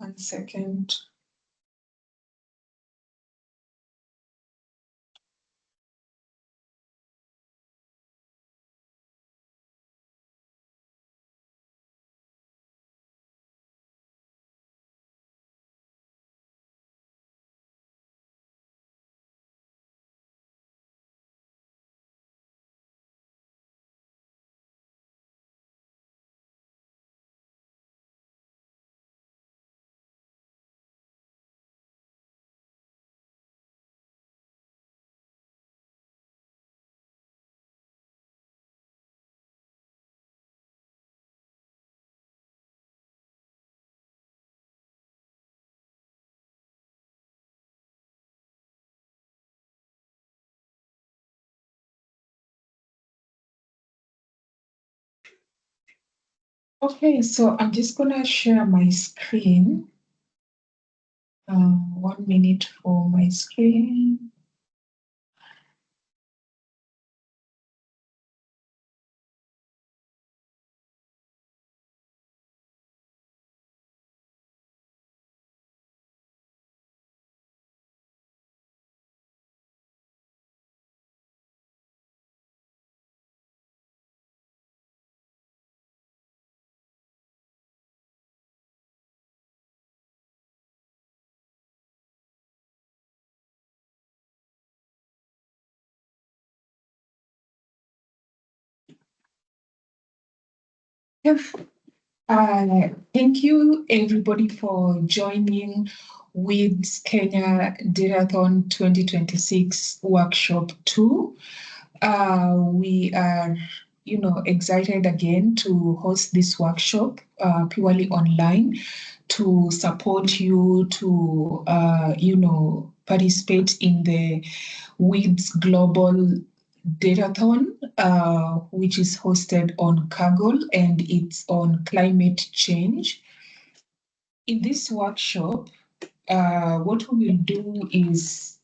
1 second. Okay, so I'm just gonna share my screen. 1 minute for my screen. Yes. Thank you, everybody, for joining with Kenya Datathon 2026 Workshop 2. We are, excited again to host this workshop purely online to support you to, participate in the WiDS Global Datathon, which is hosted on Kaggle, and it's on climate change. In this workshop, what we will do is,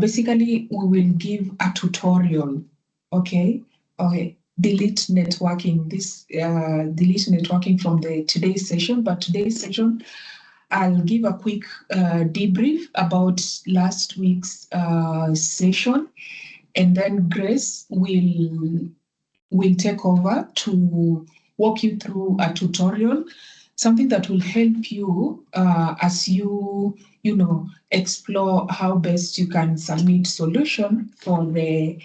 basically we will give a tutorial, okay? Okay, delete networking, delete networking from the today's session, but today's session, I'll give a quick debrief about last week's session, and then Grace will take over to walk you through a tutorial, something that will help you as you explore how best you can submit solution for the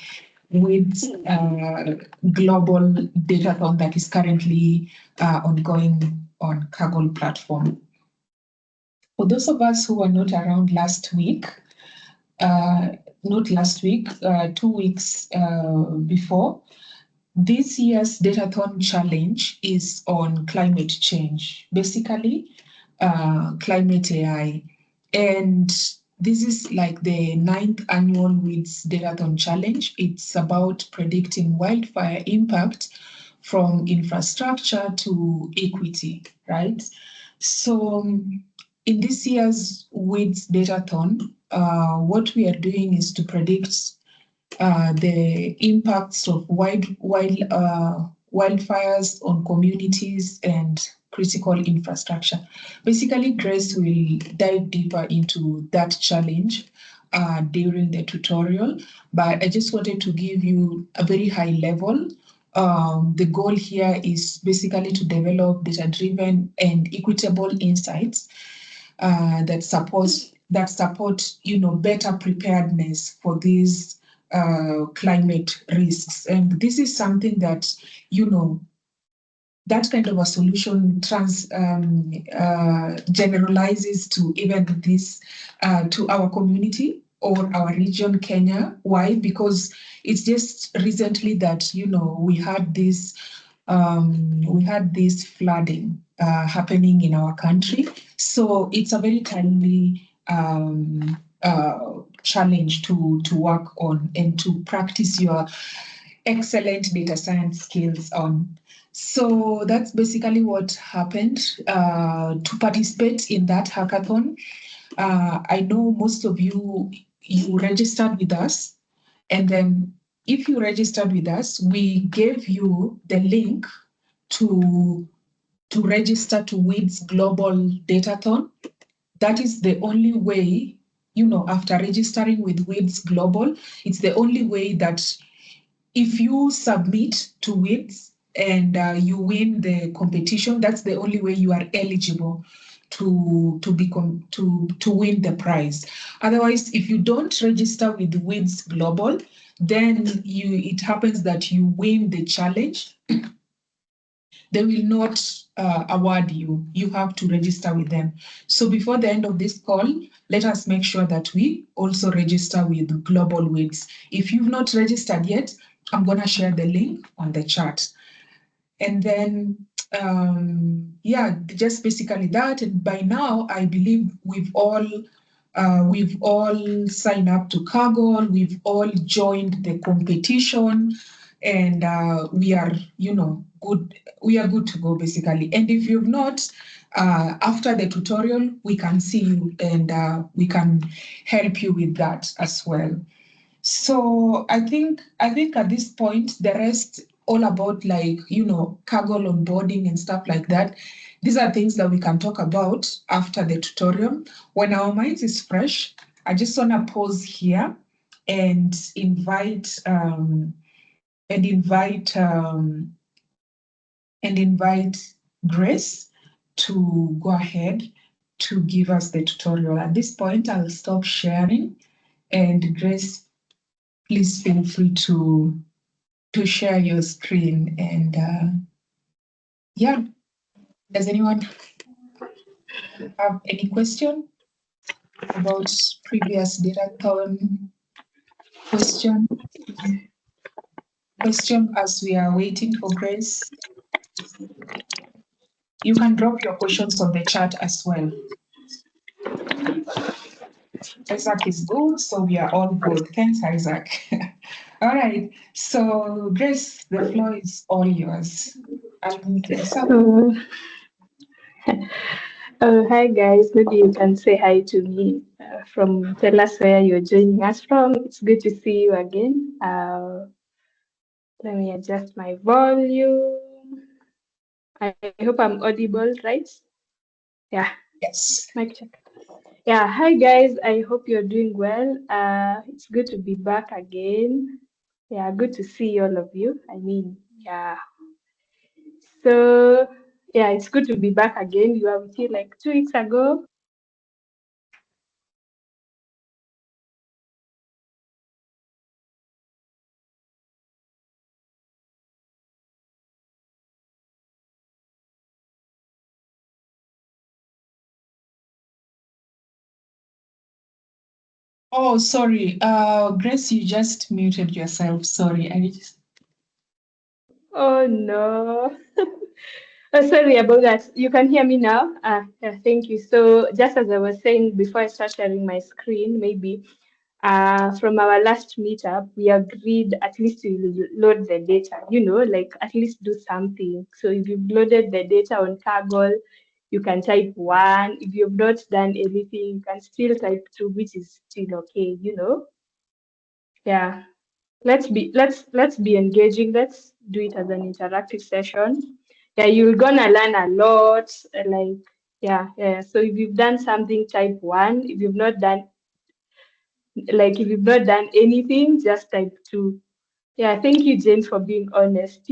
global datathon that is currently ongoing on Kaggle platform. For those of us who were not around last week, 2 weeks before, this year's Datathon challenge is on climate change, basically climate AI. And this is like the 9th annual WiDS Datathon challenge. It's about predicting wildfire impact from infrastructure to equity, right? So in this year's WiDS Datathon, what we are doing is to predict the impacts of wildfires on communities and critical infrastructure. Basically, Grace will dive deeper into that challenge during the tutorial, but I just wanted to give you a very high level. The goal here is basically to develop data-driven and equitable insights that support better preparedness for these climate risks. And this is something that that kind of a solution generalizes to even this to our community or our region, Kenya. Why? Because it's just recently that we had this flooding happening in our country. So it's a very timely challenge to work on and to practice your excellent data science skills on. So that's basically what happened. To participate in that hackathon, I know most of you registered with us, and then if you registered with us, we gave you the link to to register to WiDS Global Datathon. That is the only way, after registering with WiDS Global, it's the only way that if you submit to WiDS and you win the competition, that's the only way you are eligible to win the prize. Otherwise, if you don't register with WiDS Global, then it happens that you win the challenge. They will not award you. You have to register with them. So before the end of this call, let us make sure that we also register with Global WiDS. If you've not registered yet, I'm going to share the link on the chat. And then, just basically that. And by now, I believe we've all signed up to Kaggle. We've all joined the competition, and we are, good. We are good to go, basically. And if you've not, after the tutorial, we can see you and we can help you with that as well. So I think at this point, the rest all about Kaggle onboarding and stuff like that. These are things that we can talk about after the tutorial. When our minds is fresh, I just want to pause here and invite Grace to go ahead to give us the tutorial. At this point, I'll stop sharing, and Grace, please feel free to share your screen. And does anyone have any question about previous Datathon question as we are waiting for Grace? You can drop your questions on the chat as well. Isaac is good, so we are all good. Thanks, Isaac. All right, so Grace, the floor is all yours. I'll mute myself. Hi guys, maybe you can say hi to me tell us where you're joining us from. It's good to see you again. Let me adjust my volume. I hope I'm audible, right? Yeah. Yes. Mic check. Yeah, hi guys, I hope you're doing well. It's good to be back again. Yeah, good to see all of you. Yeah. So, yeah, it's good to be back again. You were with you like 2 weeks ago. Oh, sorry. Grace, you just muted yourself. Sorry. Oh no. Oh, sorry about that. You can hear me now? Yeah, thank you. So just as I was saying before I start sharing my screen, maybe from our last meetup, we agreed at least to load the data, like at least do something. So if you've loaded the data on Kaggle, you can type 1. If you've not done anything, you can still type 2, which is still okay, Yeah. Let's be engaging. Let's do it as an interactive session. Yeah, you're gonna learn a lot. Yeah. So if you've done something, type 1. If you've not done anything, just type 2. Yeah, thank you, Jane, for being honest,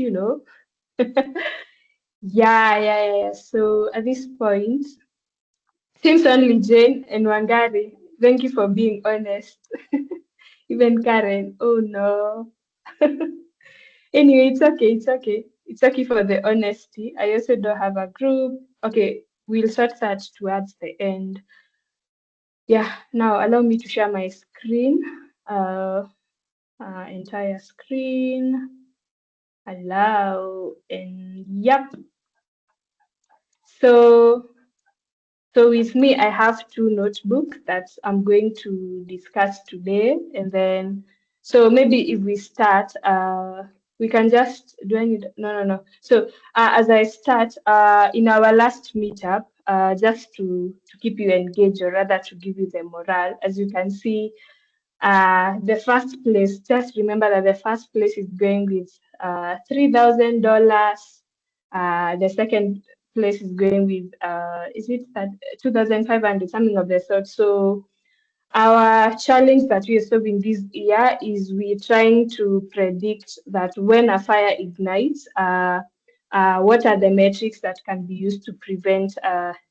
Yeah. So at this point, seems only Jane and Wangari. Thank you for being honest. Even Karen, oh no. Anyway, it's okay. It's okay. It's okay for the honesty. I also don't have a group. Okay, we'll sort that towards the end. Yeah, now allow me to share my screen. Entire screen. Allow, and yep. So with me, I have 2 notebooks that I'm going to discuss today. And then, so maybe if we start, we can just, do I need, no. So as I start, in our last meetup, just to keep you engaged, or rather to give you the morale, as you can see, the first place, just remember that the first place is going with $3,000. The second place is going with is it that 2,500 something of the sort. So our challenge that we are solving this year is we're trying to predict that when a fire ignites, what are the metrics that can be used to prevent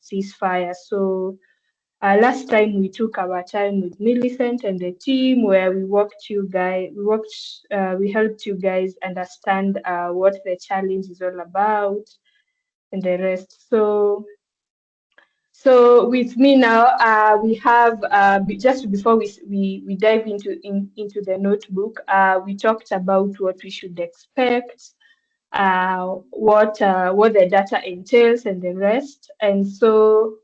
this fire. So last time we took our time with Millicent and the team where we helped you guys understand what the challenge is all about and the rest. So with me now, we have just before we dive into the notebook, we talked about what we should expect, what the data entails, and the rest. And so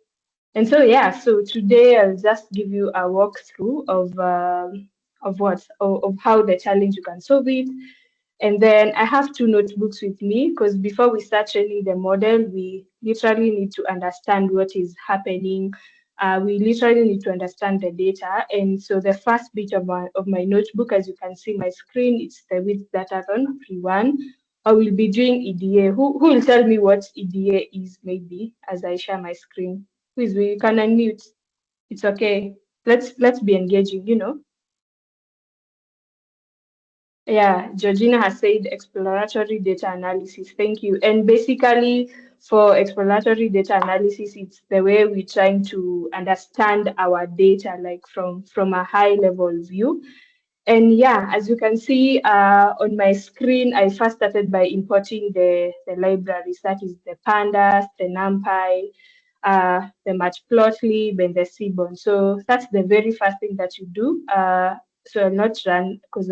yeah, so today I'll just give you a walkthrough of how the challenge you can solve it. And then I have two notebooks with me because before we start training the model, we literally need to understand what is happening. We literally need to understand the data. And so the first bit of my notebook, as you can see my screen, it's the WiDS Datathon pre-1. I will be doing EDA. Who will tell me what EDA is maybe as I share my screen? Please, you can unmute. It's okay. Let's be engaging. Yeah, Georgina has said exploratory data analysis. Thank you. And basically, for exploratory data analysis, it's the way we're trying to understand our data, like from a high level view. And yeah, as you can see on my screen, I first started by importing the libraries, that is the pandas, the NumPy, the matplotlib, and the seaborn. So that's the very first thing that you do. So I'll not run because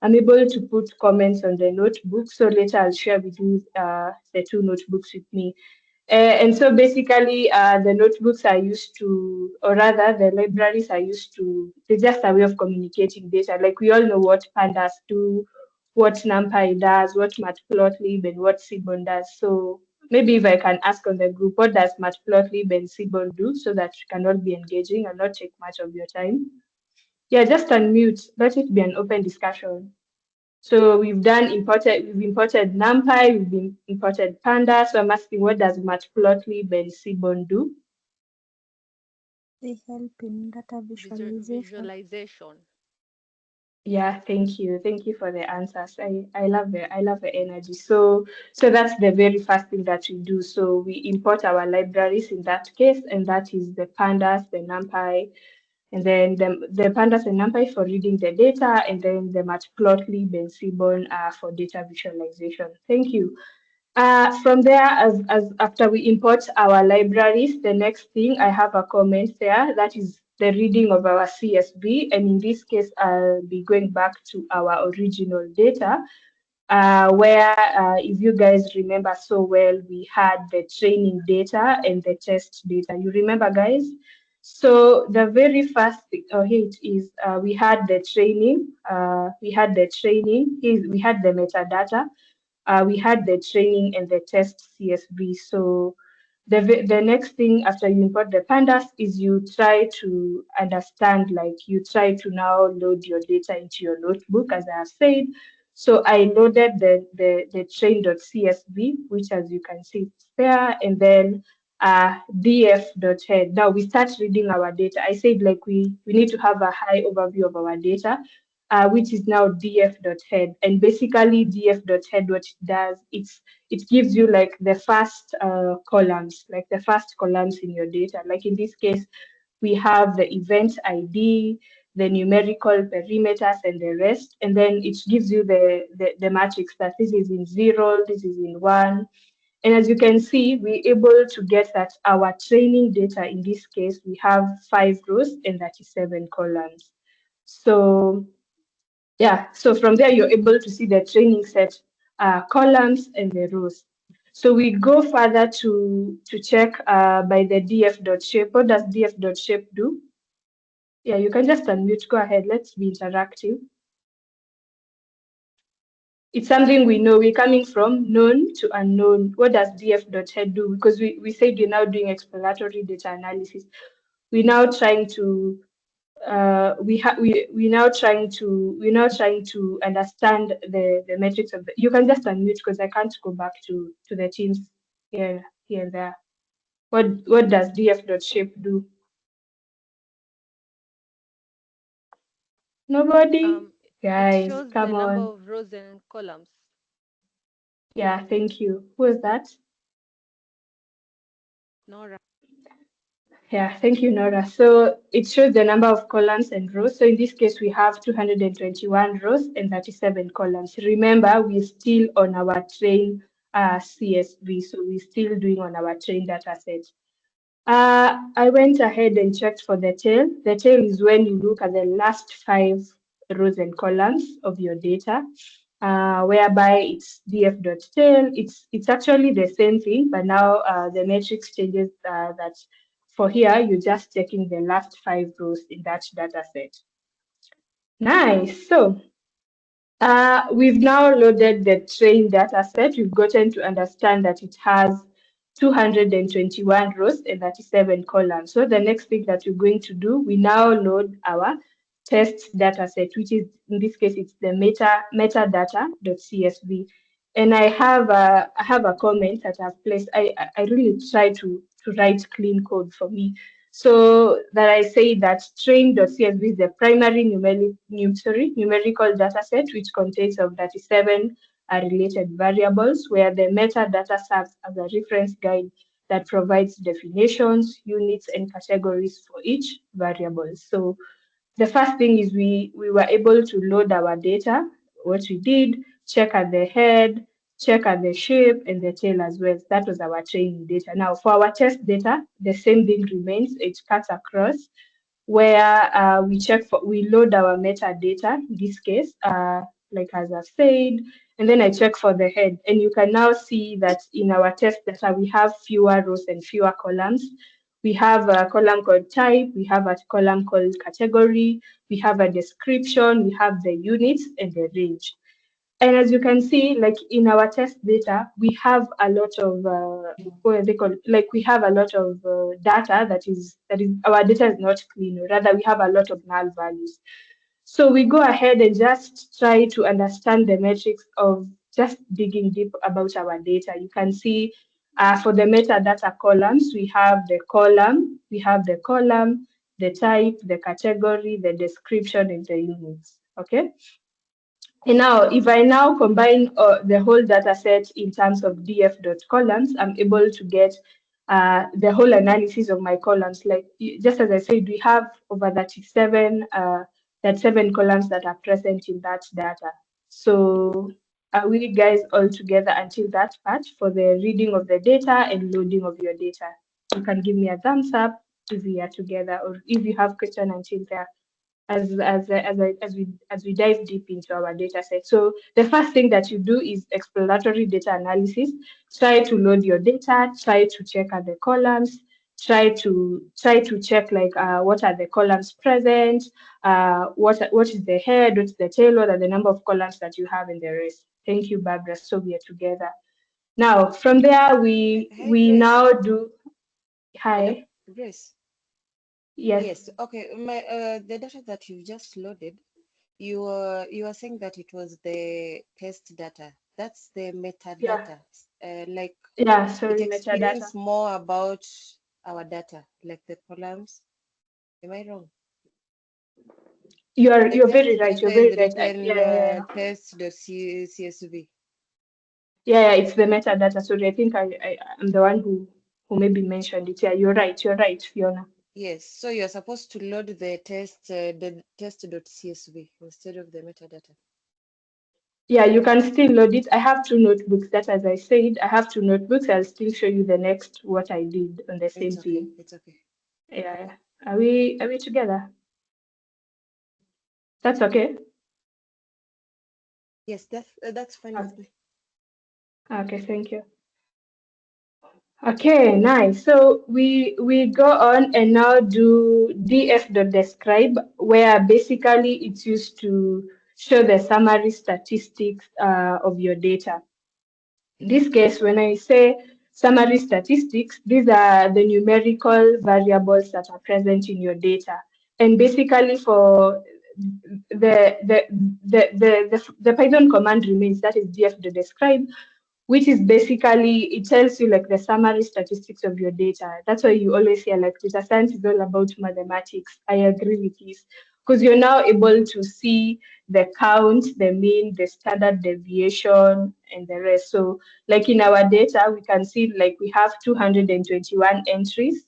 I'm able to put comments on the notebook. So later I'll share with you the two notebooks with me. And so basically, the notebooks are used to, or rather, the libraries are used to, they're just a way of communicating data. Like we all know what pandas do, what NumPy does, what matplotlib, and what seaborn does. So maybe if I can ask on the group, what does matplotlib and seaborn do so that you can all be engaging and not take much of your time? Yeah, just unmute. Let it be an open discussion. So we've imported NumPy, imported Panda. So I'm asking, what does matplotlib and seaborn do? They help in data visualization. Visualization. Yeah, thank you. Thank you for the answers. I love the energy. So that's the very first thing that we do. So we import our libraries in that case, and that is the pandas, the NumPy, and then the pandas and NumPy for reading the data, and then the matplotlib and seaborn for data visualization. Thank you. From there, as after we import our libraries, the next thing I have a comment there, that is the reading of our CSV. And in this case, I'll be going back to our original data, where if you guys remember so well, we had the training data and the test data. You remember, guys? So the very first thing, oh, here it is. We had the training. We had the metadata. We had the training and the test CSV. So the next thing after you import the pandas is you try to understand, like you try to now load your data into your notebook, as I have said. So I loaded the train.csv, which as you can see it's there, and then df.head. Now we start reading our data. I said like we need to have a high overview of our data, which is now df.head. And basically df.head, what it does, it gives you like the first columns, like the first columns in your data. Like in this case, we have the event ID, the numerical perimeters, and the rest. And then it gives you the matrix that this is in 0, this is in 1. And as you can see, we're able to get that our training data, in this case, we have 5 rows and 37 columns. So yeah, so from there, you're able to see the training set columns and the rows. So we go further to check by the df.shape. What does df.shape do? Yeah, you can just unmute. Go ahead. Let's be interactive. It's something we know. We're coming from known to unknown. What does df.head do? Because we said we're now doing exploratory data analysis. We're now trying to we're now trying to understand the metrics of the. You can just unmute because I can't go back to the teams. here and there. What does df.shape do? Nobody? It Guys, shows the come number on. of rows and columns. Yeah, thank you. Who is that? Nora. Yeah, thank you, Nora. So it shows the number of columns and rows. So in this case, we have 221 rows and 37 columns. Remember, we're still on our train CSV, so we're still doing on our train data set. I went ahead and checked for the tail. The tail is when you look at the last 5 rows and columns of your data, whereby it's df.tail. It's actually the same thing, but now the matrix changes that for here, you're just checking the last 5 rows in that data set. Nice. So we've now loaded the train data set. We've gotten to understand that it has 221 rows and 37 columns. So the next thing that we're going to do, we now load our test data set, which is, in this case, it's the metadata.csv. And I have a comment that I've placed. I really try to write clean code for me. So that I say that train.csv is the primary numerical data set, which contains of 37 related variables, where the metadata serves as a reference guide that provides definitions, units, and categories for each variable. So the first thing is we were able to load our data. What we did, check at the head, check at the shape and the tail as well. That was our training data. Now for our test data, the same thing remains. It cuts across where we load our metadata, in this case, like as I said, and then I check for the head. And you can now see that in our test data, we have fewer rows and fewer columns. We have a column called type, we have a column called category, we have a description, we have the units and the range. And as you can see, like in our test data, we have a lot of what are they called? Like we have a lot of data that is our data is not clean. Rather, we have a lot of null values. So we go ahead and just try to understand the metrics of just digging deep about our data. You can see for the metadata columns, we have the column, the type, the category, the description, and the units. Okay. And now, if I now combine the whole data set in terms of df.columns, I'm able to get the whole analysis of my columns. Like just as I said, we have over 37 columns that are present in that data. So are we guys all together until that part for the reading of the data and loading of your data? You can give me a thumbs up if we are together, or if you have question until there as we dive deep into our data set. So the first thing that you do is exploratory data analysis. Try to load your data, try to check at the columns, try to check like what are the columns present, what is the head, what's the tail, what are the number of columns that you have in the rest. Thank you, Barbara. So we are together. Now from there Hi, we Grace. now do Hello, hi. Grace. Yes. Yes. Okay. The data that you just loaded, you are saying that it was the test data. That's the Yeah. metadata. Like Yeah. it Sorry, metadata. explains more about our data, like the columns. Am I wrong? The You're test very right. You're data very is right. written test.csv. Yeah, it's the metadata. Sorry, I think I'm the one who maybe mentioned it. Yeah, you're right. You're right, Fiona. Yes. So you're supposed to load the test.csv instead of the metadata. Yeah, you can still load it. I have 2 notebooks. That, as I said, I have 2 notebooks. I'll still show you the next what I did on the It's same okay. theme. It's okay. Yeah, yeah. Are we together? That's okay. Yes, that's fine with Okay, me. okay, thank you. Okay, nice. So we go on and now do df.describe, where basically it's used to show the summary statistics of your data. In this case, when I say summary statistics, these are the numerical variables that are present in your data. And basically for the Python command remains, that is df.describe, which is basically, it tells you like the summary statistics of your data. That's why you always hear like data science is all about mathematics. I agree with this, because you're now able to see the count, the mean, the standard deviation, and the rest. So like in our data, we can see like we have 221 entries,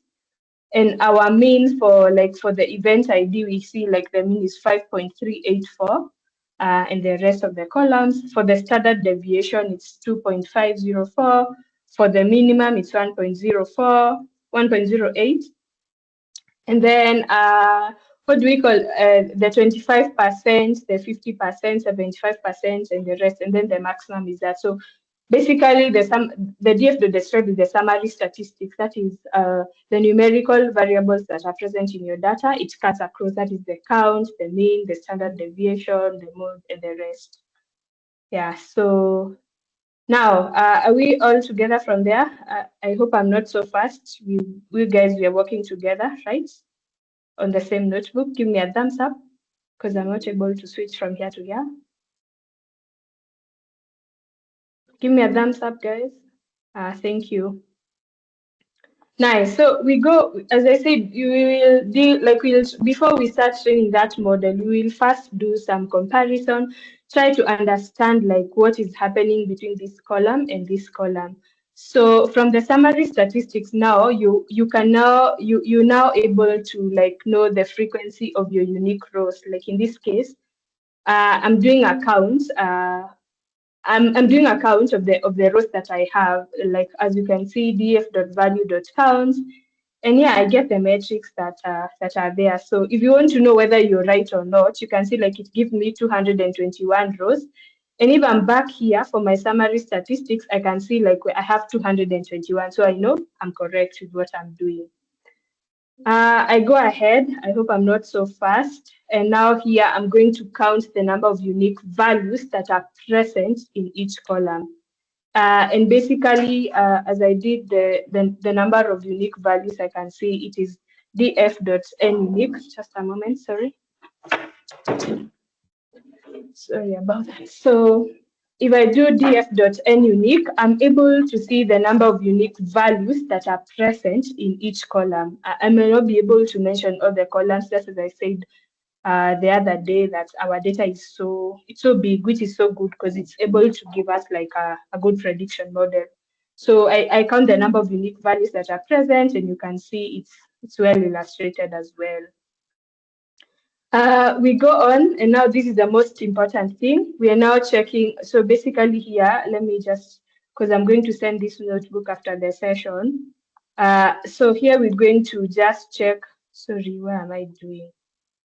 and our mean for the event ID, we see like the mean is 5.384, and the rest of the columns. For the standard deviation, it's 2.504. For the minimum, it's 1.04, 1.08. And then what do we call the 25%, the 50%, 75%, and the rest, and then the maximum is that. So basically, the DF describes the summary statistics. That is the numerical variables that are present in your data. It cuts across. That is the count, the mean, the standard deviation, the mode, and the rest. Yeah. So now, are we all together from there? I hope I'm not so fast. We guys, we are working together, right? On the same notebook. Give me a thumbs up, because I'm not able to switch from here to here. Give me a thumbs up, guys. Thank you. Nice. So we go, as I said, you will do like before we start training that model, we will first do some comparison, try to understand like what is happening between this column and this column. So from the summary statistics now, you now able to like know the frequency of your unique rows. Like in this case, I'm doing a count. I'm doing a count of the rows that I have. Like as you can see, df.value.count, and yeah, I get the metrics that are there. So if you want to know whether you're right or not, you can see like it gives me 221 rows. And if I'm back here for my summary statistics, I can see like I have 221. So I know I'm correct with what I'm doing. I go ahead. I hope I'm not so fast. And now here I'm going to count the number of unique values that are present in each column. And basically, as I did the number of unique values, I can see it is df.nunique. Just a moment, sorry. Sorry about that. So if I do df.nunique, I'm able to see the number of unique values that are present in each column. I may not be able to mention all the columns, just as I said the other day, that our data is so big, which is so good because it's able to give us like a good prediction model. So I count the number of unique values that are present, and you can see it's well illustrated as well. We go on, and now this is the most important thing. We are now checking. So basically here, let me just, because I'm going to send this notebook after the session. So here we're going to just check. Sorry, what am I doing?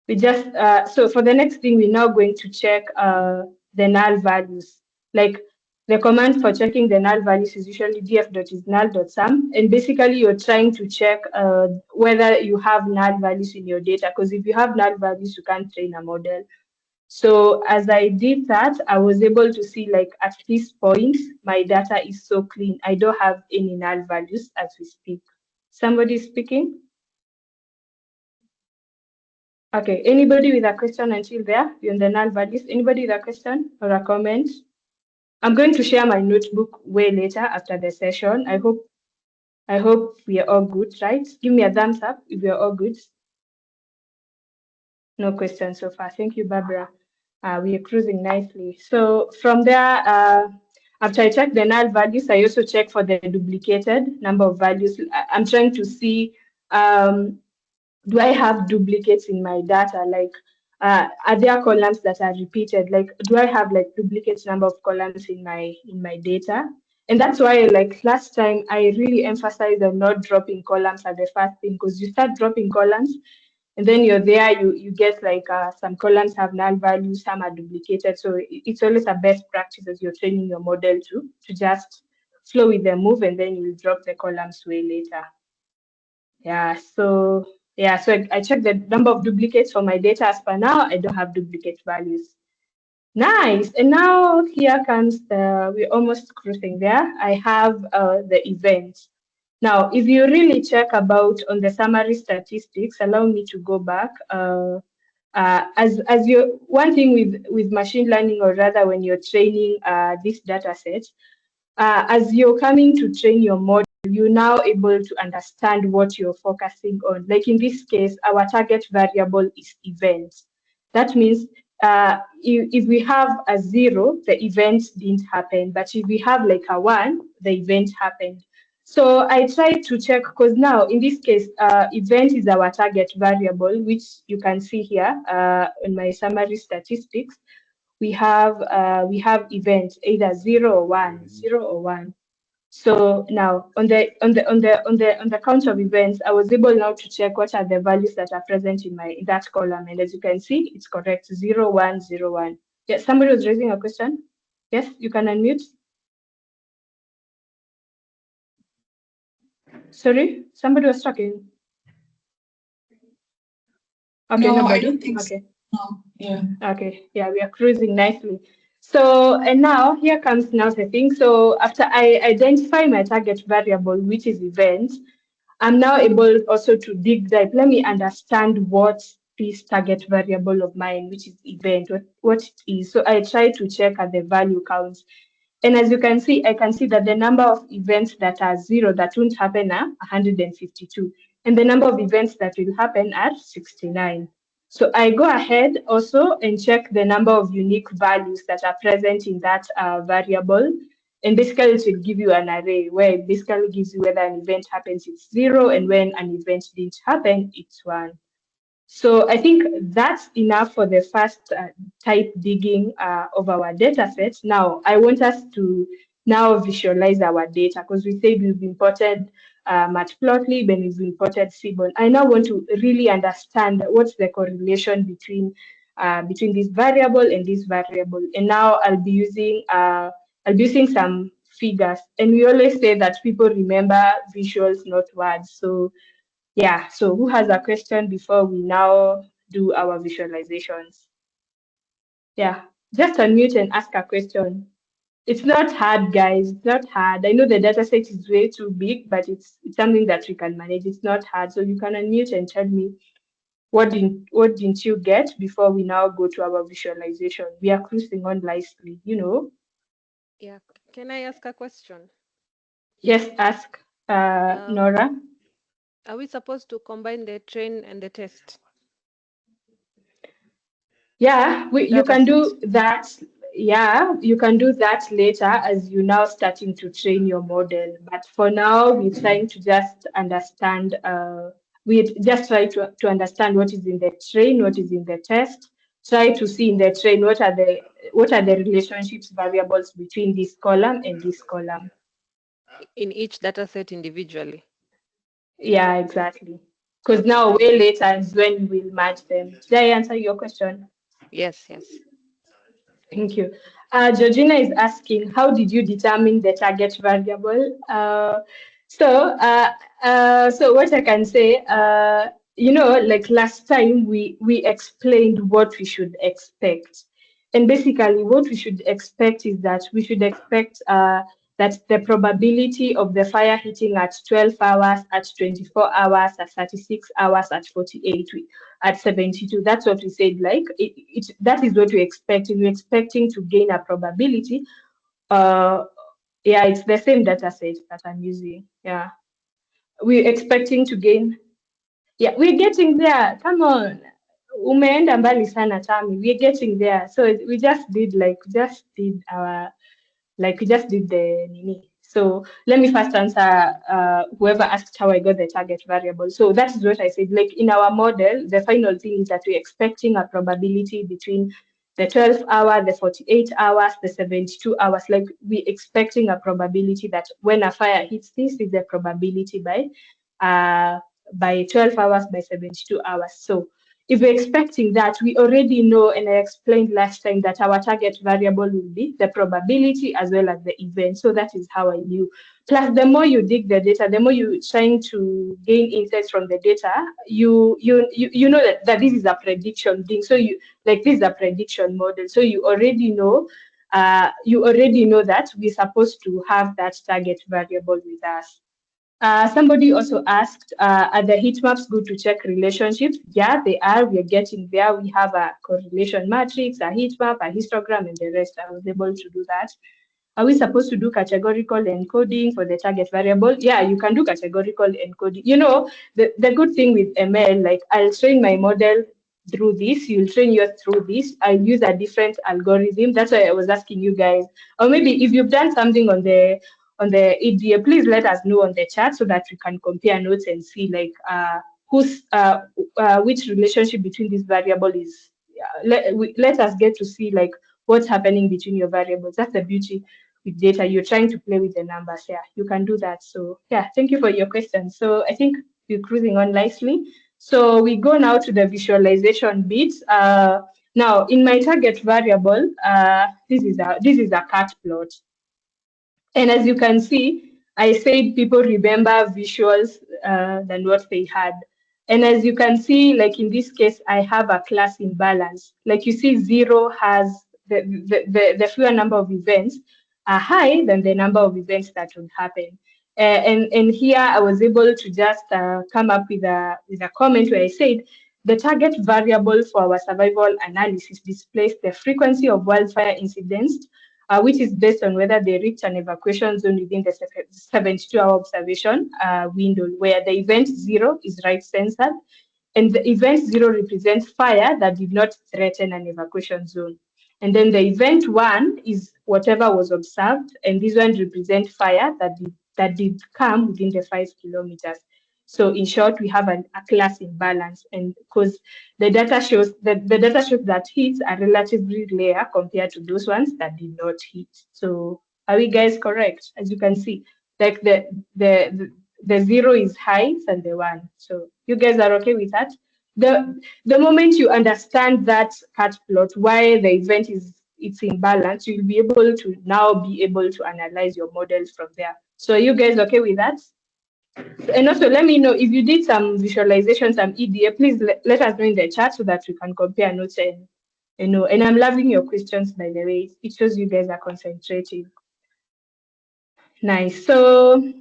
We just, so for the next thing, we're now going to check the null values. Like the command for checking the null values is usually df.isNull.sum. And basically you're trying to check whether you have null values in your data, because if you have null values, you can't train a model. So as I did that, I was able to see like at this point, my data is so clean. I don't have any null values as we speak. Somebody speaking? Okay, anybody with a question until there, beyond the null values? Anybody with a question or a comment? I'm going to share my notebook way later after the session. I hope we are all good, right? Give me a thumbs up if you're all good. No questions so far. Thank you, Barbara. We are cruising nicely. So from there, after I check the null values, I also check for the duplicated number of values. I'm trying to see do I have duplicates in my data? Like, are there columns that are repeated? Like, do I have like duplicate number of columns in my data? And that's why, like last time, I really emphasized on not dropping columns at the first thing, because you start dropping columns, and then you're there, you get like some columns have null values, some are duplicated. So it's always a best practice as you're training your model to just flow with the move, and then you'll drop the columns way later. Yeah, so I checked the number of duplicates for my data. As per now, I don't have duplicate values. Nice. And now here comes we're almost cruising there. I have the event. Now, if you really check about on the summary statistics, allow me to go back. As you, one thing with machine learning, or rather when you're training this data set, as you're coming to train your model, you're now able to understand what you're focusing on. Like in this case, our target variable is events. That means if we have a 0, the event didn't happen. But if we have like a 1, the event happened. So I tried to check, because now in this case, event is our target variable, which you can see here in my summary statistics. We have events either 0 or 1, 0 or 1. So now on the count of events, I was able now to check what are the values that are present in that column. And as you can see, it's correct, 0, 1, 0, 1. Yes, somebody was raising a question. Yes, you can unmute. Sorry, somebody was talking. Okay, No, nobody. I don't think so. Okay. No, yeah. Okay, yeah, we are cruising nicely. So, and now here comes now the thing. So after I identify my target variable, which is event, I'm now able also to dig deep. Let me understand what this target variable of mine, which is event, what it is. So I try to check at the value counts. And as you can see, I can see that the number of events that are 0 that won't happen are 152. And the number of events that will happen are 69. So I go ahead also and check the number of unique values that are present in that variable. And basically it will give you an array where it basically gives you whether an event happens, it's 0, and when an event didn't happen, it's 1. So I think that's enough for the first type digging of our data set. Now, I want us to now visualize our data, because we said we've imported Matplotlib and we've imported Seaborn. I now want to really understand what's the correlation between this variable and this variable. And now I'll be using some figures. And we always say that people remember visuals, not words. So yeah, so who has a question before we now do our visualizations? Yeah, just unmute and ask a question. It's not hard, guys. It's not hard. I know the data set is way too big, but it's something that we can manage. It's not hard. So you can unmute and tell me what didn't you get before we now go to our visualization. We are cruising on nicely, Yeah, can I ask a question? Yes, ask Nora. Are we supposed to combine the train and the test? Yeah, you can do that. Yeah, you can do that later as you now starting to train your model. But for now, we're trying to just understand. We just try to understand what is in the train, what is in the test. Try to see in the train what are the relationships variables between this column and this column. In each data set individually. Yeah, exactly. Because now way later is when we'll match them. Did I answer your question? Yes. Thank you. Georgina is asking, how did you determine the target variable? So what I can say, like last time we explained what we should expect. And basically what we should expect is that we should expect that the probability of the fire hitting at 12 hours, at 24 hours, at 36 hours, at 48, at 72. That's what we said. Like that is what we're expecting. We're expecting to gain a probability. Yeah, it's the same data set that I'm using. Yeah, we're expecting to gain. Yeah, we're getting there. Come on. Umeenda mbali sana, Tami. We're getting there. So we just did the nini. So let me first answer whoever asked how I got the target variable. So that is what I said. Like in our model, the final thing is that we're expecting a probability between the 12 hour, the 48 hours, the 72 hours. Like we're expecting a probability that when a fire hits, this is the probability by 12 hours, by 72 hours. So if we're expecting that, we already know, and I explained last time, that our target variable will be the probability as well as the event. So that is how I knew. Plus, the more you dig the data, the more you're trying to gain insights from the data, you know that this is a prediction thing. So this is a prediction model. So you already know that we're supposed to have that target variable with us. Somebody also asked, are the heat maps good to check relationships? Yeah, they are. We're getting there. We have a correlation matrix, a heat map, a histogram, and the rest. I was able to do that. Are we supposed to do categorical encoding for the target variable? Yeah, you can do categorical encoding. You know, the good thing with ML, like I'll train my model through this, you'll train yours through this. I'll use a different algorithm. That's why I was asking you guys. Or maybe if you've done something on the EDA, please let us know on the chat so that we can compare notes and see like which relationship between this variable is. Let us get to see like what's happening between your variables. That's the beauty with data. You're trying to play with the numbers. Yeah, you can do that. So yeah, thank you for your question. So I think we're cruising on nicely. So we go now to the visualization bit. Now in my target variable, this is a cat plot. And as you can see, I said people remember visuals than what they had. And as you can see, like in this case, I have a class imbalance. Like you see, 0 has the fewer number of events are high than the number of events that would happen. And here I was able to just come up with a comment where I said, the target variable for our survival analysis displays the frequency of wildfire incidents, which is based on whether they reach an evacuation zone within the 72-hour observation window, where the event 0 is right censored, and the event 0 represents fire that did not threaten an evacuation zone. And then the event 1 is whatever was observed, and this one represents fire that did come within the 5 kilometers. So in short, we have a class imbalance, and because the data shows that hits are relatively rare compared to those ones that did not hit. So are we guys correct? As you can see, like the 0 is high than the 1. So you guys are okay with that? The moment you understand that cat plot, why the event it's in balance, you'll be able to analyze your models from there. So are you guys okay with that? And also let me know if you did some visualization, some EDA, please let us know in the chat so that we can compare notes and know. And I'm loving your questions, by the way. It shows you guys are concentrating. Nice. So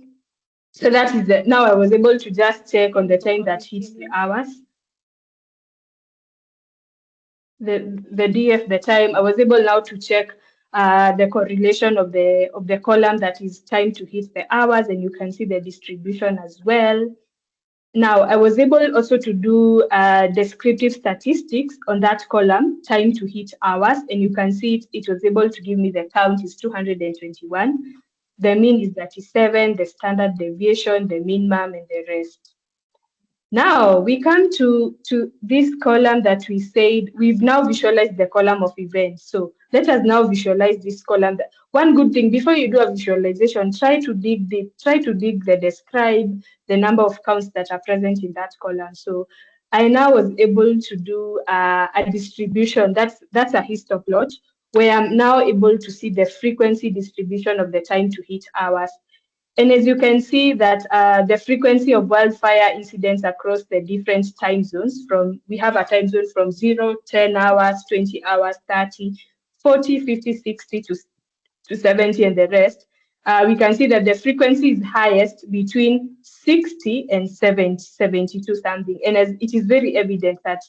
that is it. Now I was able to just check on the time that hits the hours. The DF, the time, I was able now to check the correlation of the column that is time to hit the hours, and you can see the distribution as well. Now, I was able also to do descriptive statistics on that column, time to hit hours, and you can see it was able to give me the count is 221. The mean is 37, the standard deviation, the minimum, and the rest. Now we come to this column that we said we've now visualized the column of events. So let us now visualize this column. One good thing before you do a visualization, try to dig deep, try to dig the describe the number of counts that are present in that column. So I now was able to do a distribution. That's a histoplot where I'm now able to see the frequency distribution of the time to hit hours. And as you can see that the frequency of wildfire incidents across the different time zones, we have a time zone from 0, 10 hours, 20 hours, 30, 40, 50, 60 to 70 and the rest. We can see that the frequency is highest between 60 and 72 something. And as it is very evident that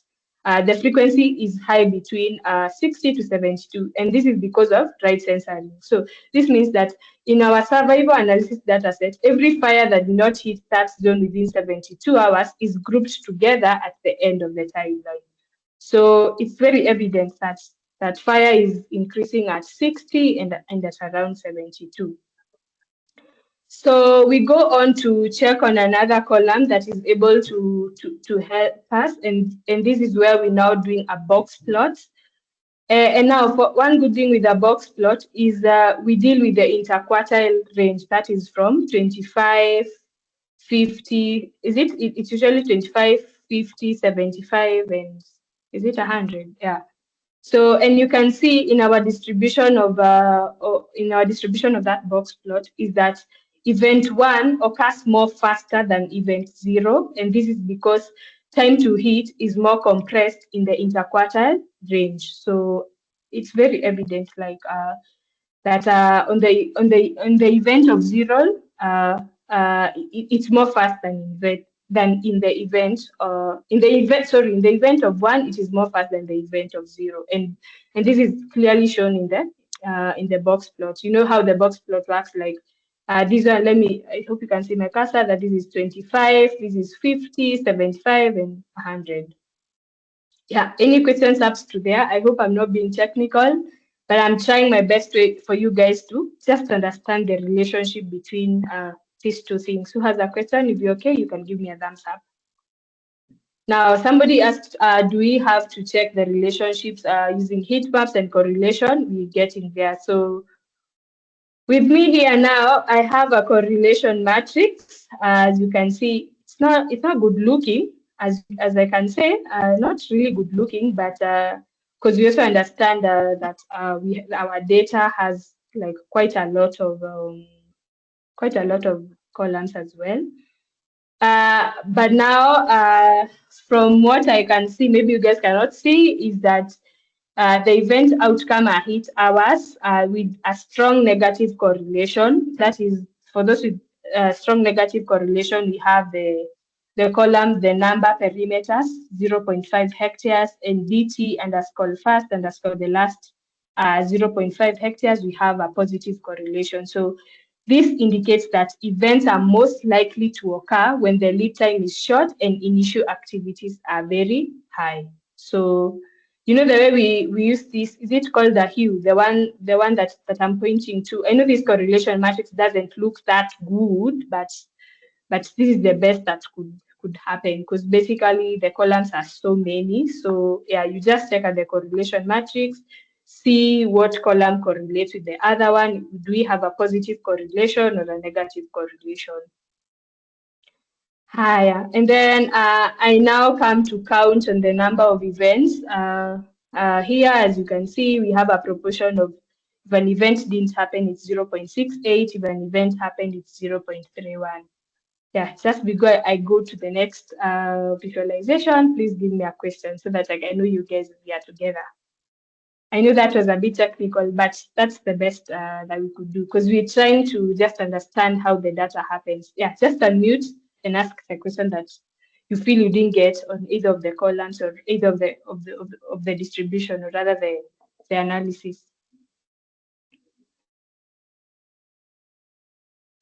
the frequency is high between 60 to 72, and this is because of right censoring. So this means that in our survival analysis data set, every fire that did not hit that zone within 72 hours is grouped together at the end of the timeline. So it's very evident that fire is increasing at 60 and at around 72. So we go on to check on another column that is able to help us, and this is where we're now doing a box plot. And now, for one good thing with a box plot is that we deal with the interquartile range. That is from 25, 50. It's usually 25, 50, 75, and is it 100? Yeah. So, and you can see in our distribution of that box plot is that event 1 occurs more faster than event 0, and this is because time to hit is more compressed in the interquartile range. So it's very evident, like that on the event of 0, it's more fast than in the event in the event of 1, it is more fast than the event of 0, and this is clearly shown in in the box plot. You know how the box plot works, like this one, I hope you can see my cursor, that this is 25, this is 50, 75, and 100. Yeah, any questions up to there? I hope I'm not being technical, but I'm trying my best for you guys to just understand the relationship between these two things. Who has a question? If you're okay, you can give me a thumbs up. Now, somebody asked, do we have to check the relationships using heat maps and correlation? We're getting there. So with me here now, I have a correlation matrix. As you can see, it's not good looking, as I can say, not really good looking, but because we also understand that our data has like quite a lot of columns as well. But now, from what I can see, maybe you guys cannot see, is that the event outcome are hit hours with a strong negative correlation. That is, for those with strong negative correlation, we have the column, the number perimeters, 0.5 hectares, and DT underscore first underscore the last 0.5 hectares, we have a positive correlation. So this indicates that events are most likely to occur when the lead time is short and initial activities are very high. So, you know, the way we use this, is it called the hue? The one that I'm pointing to. I know this correlation matrix doesn't look that good, but this is the best that could happen, because basically the columns are so many. So yeah, you just check at the correlation matrix, see what column correlates with the other one. Do we have a positive correlation or a negative correlation? Higher. And then I now come to count on the number of events. Here, as you can see, we have a proportion of, if an event didn't happen, it's 0.68. If an event happened, it's 0.31. Yeah, just before I go to the next visualization, please give me a question so that I know you guys are together. I know that was a bit technical, but that's the best that we could do, because we're trying to just understand how the data happens. Yeah, just unmute and ask the question that you feel you didn't get on either of the columns or either of the distribution, or rather the analysis.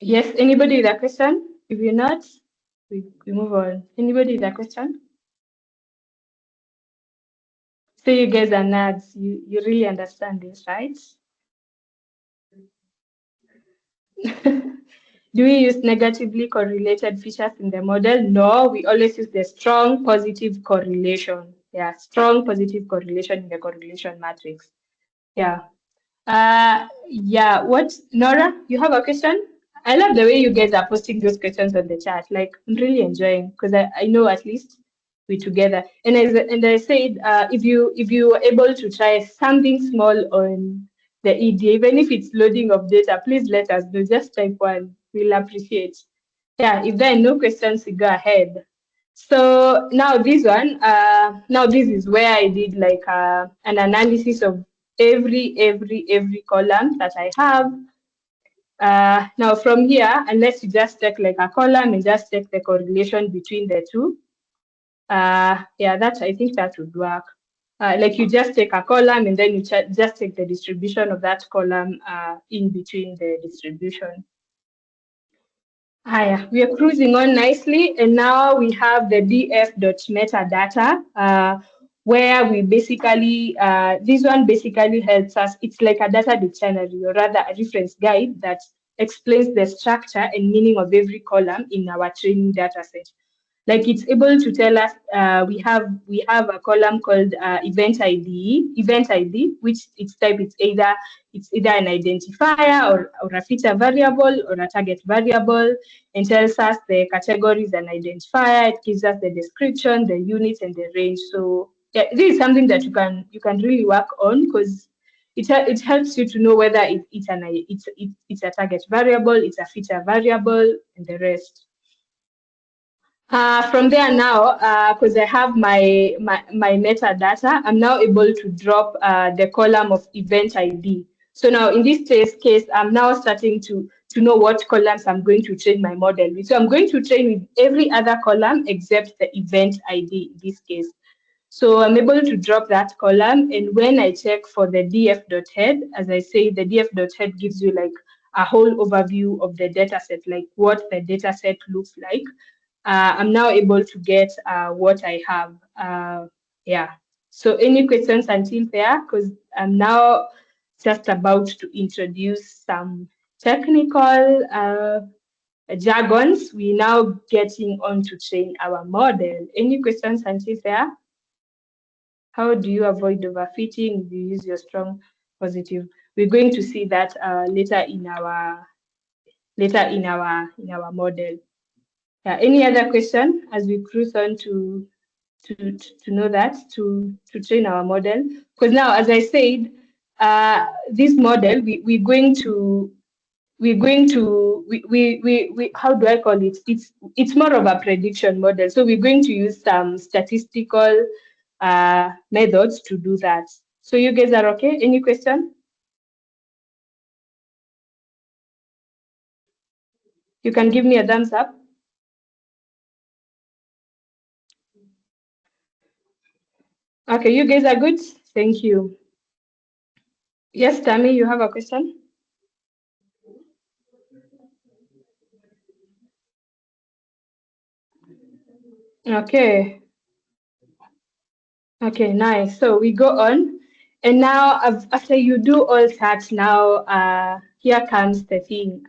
Yes, anybody with a question? If you're not, we move on. Anybody with a question? So you guys are nerds. You really understand this, right? Do we use negatively correlated features in the model? No, we always use the strong positive correlation. Yeah, strong positive correlation in the correlation matrix. Yeah. Yeah, what, Nora, you have a question? I love the way you guys are posting those questions on the chat. Like, I'm really enjoying, because I know at least we're together. And I said, if you were able to try something small on the ED, even if it's loading of data, please let us know. Just type one. We'll appreciate. Yeah, if there are no questions, we go ahead. So now this one, now this is where I did like an analysis of every column that I have. Now from here, unless you just take like a column and just take the correlation between the two, yeah, I think that would work. Like you just take a column and then you just take the distribution of that column in between the distribution. Hiya, we are cruising on nicely, and now we have the df.metadata, where we basically, this one basically helps us. It's like a data dictionary, or rather a reference guide that explains the structure and meaning of every column in our training data set. Like it's able to tell us we have a column called event ID, which its type it's either an identifier or a feature variable or a target variable, and tells us the categories and identifier. It gives us the description, the units, and the range. So yeah, this is something that you can really work on, because it helps you to know whether it's a target variable, it's a feature variable, and the rest. From there now, because I have my metadata, I'm now able to drop the column of event ID. So now in this case, I'm now starting to know what columns I'm going to train my model with. So I'm going to train with every other column except the event ID in this case. So I'm able to drop that column. And when I check for the df.head, as I say, the df.head gives you like a whole overview of the data set, like what the data set looks like. I'm now able to get what I have. Yeah. So any questions until there? Because I'm now just about to introduce some technical jargons. We're now getting on to train our model. Any questions until there? How do you avoid overfitting if you use your strong positive? We're going to see that later in our model. Yeah. Any other question as we cruise on to know that to train our model? Because now, as I said, this model we're going to how do I call it? It's more of a prediction model. So we're going to use some statistical methods to do that. So you guys are okay? Any question? You can give me a thumbs up. Okay, you guys are good. Thank you. Yes, Tammy, you have a question? Okay. Okay, nice. So we go on. And now, after you do all that, now here comes the thing.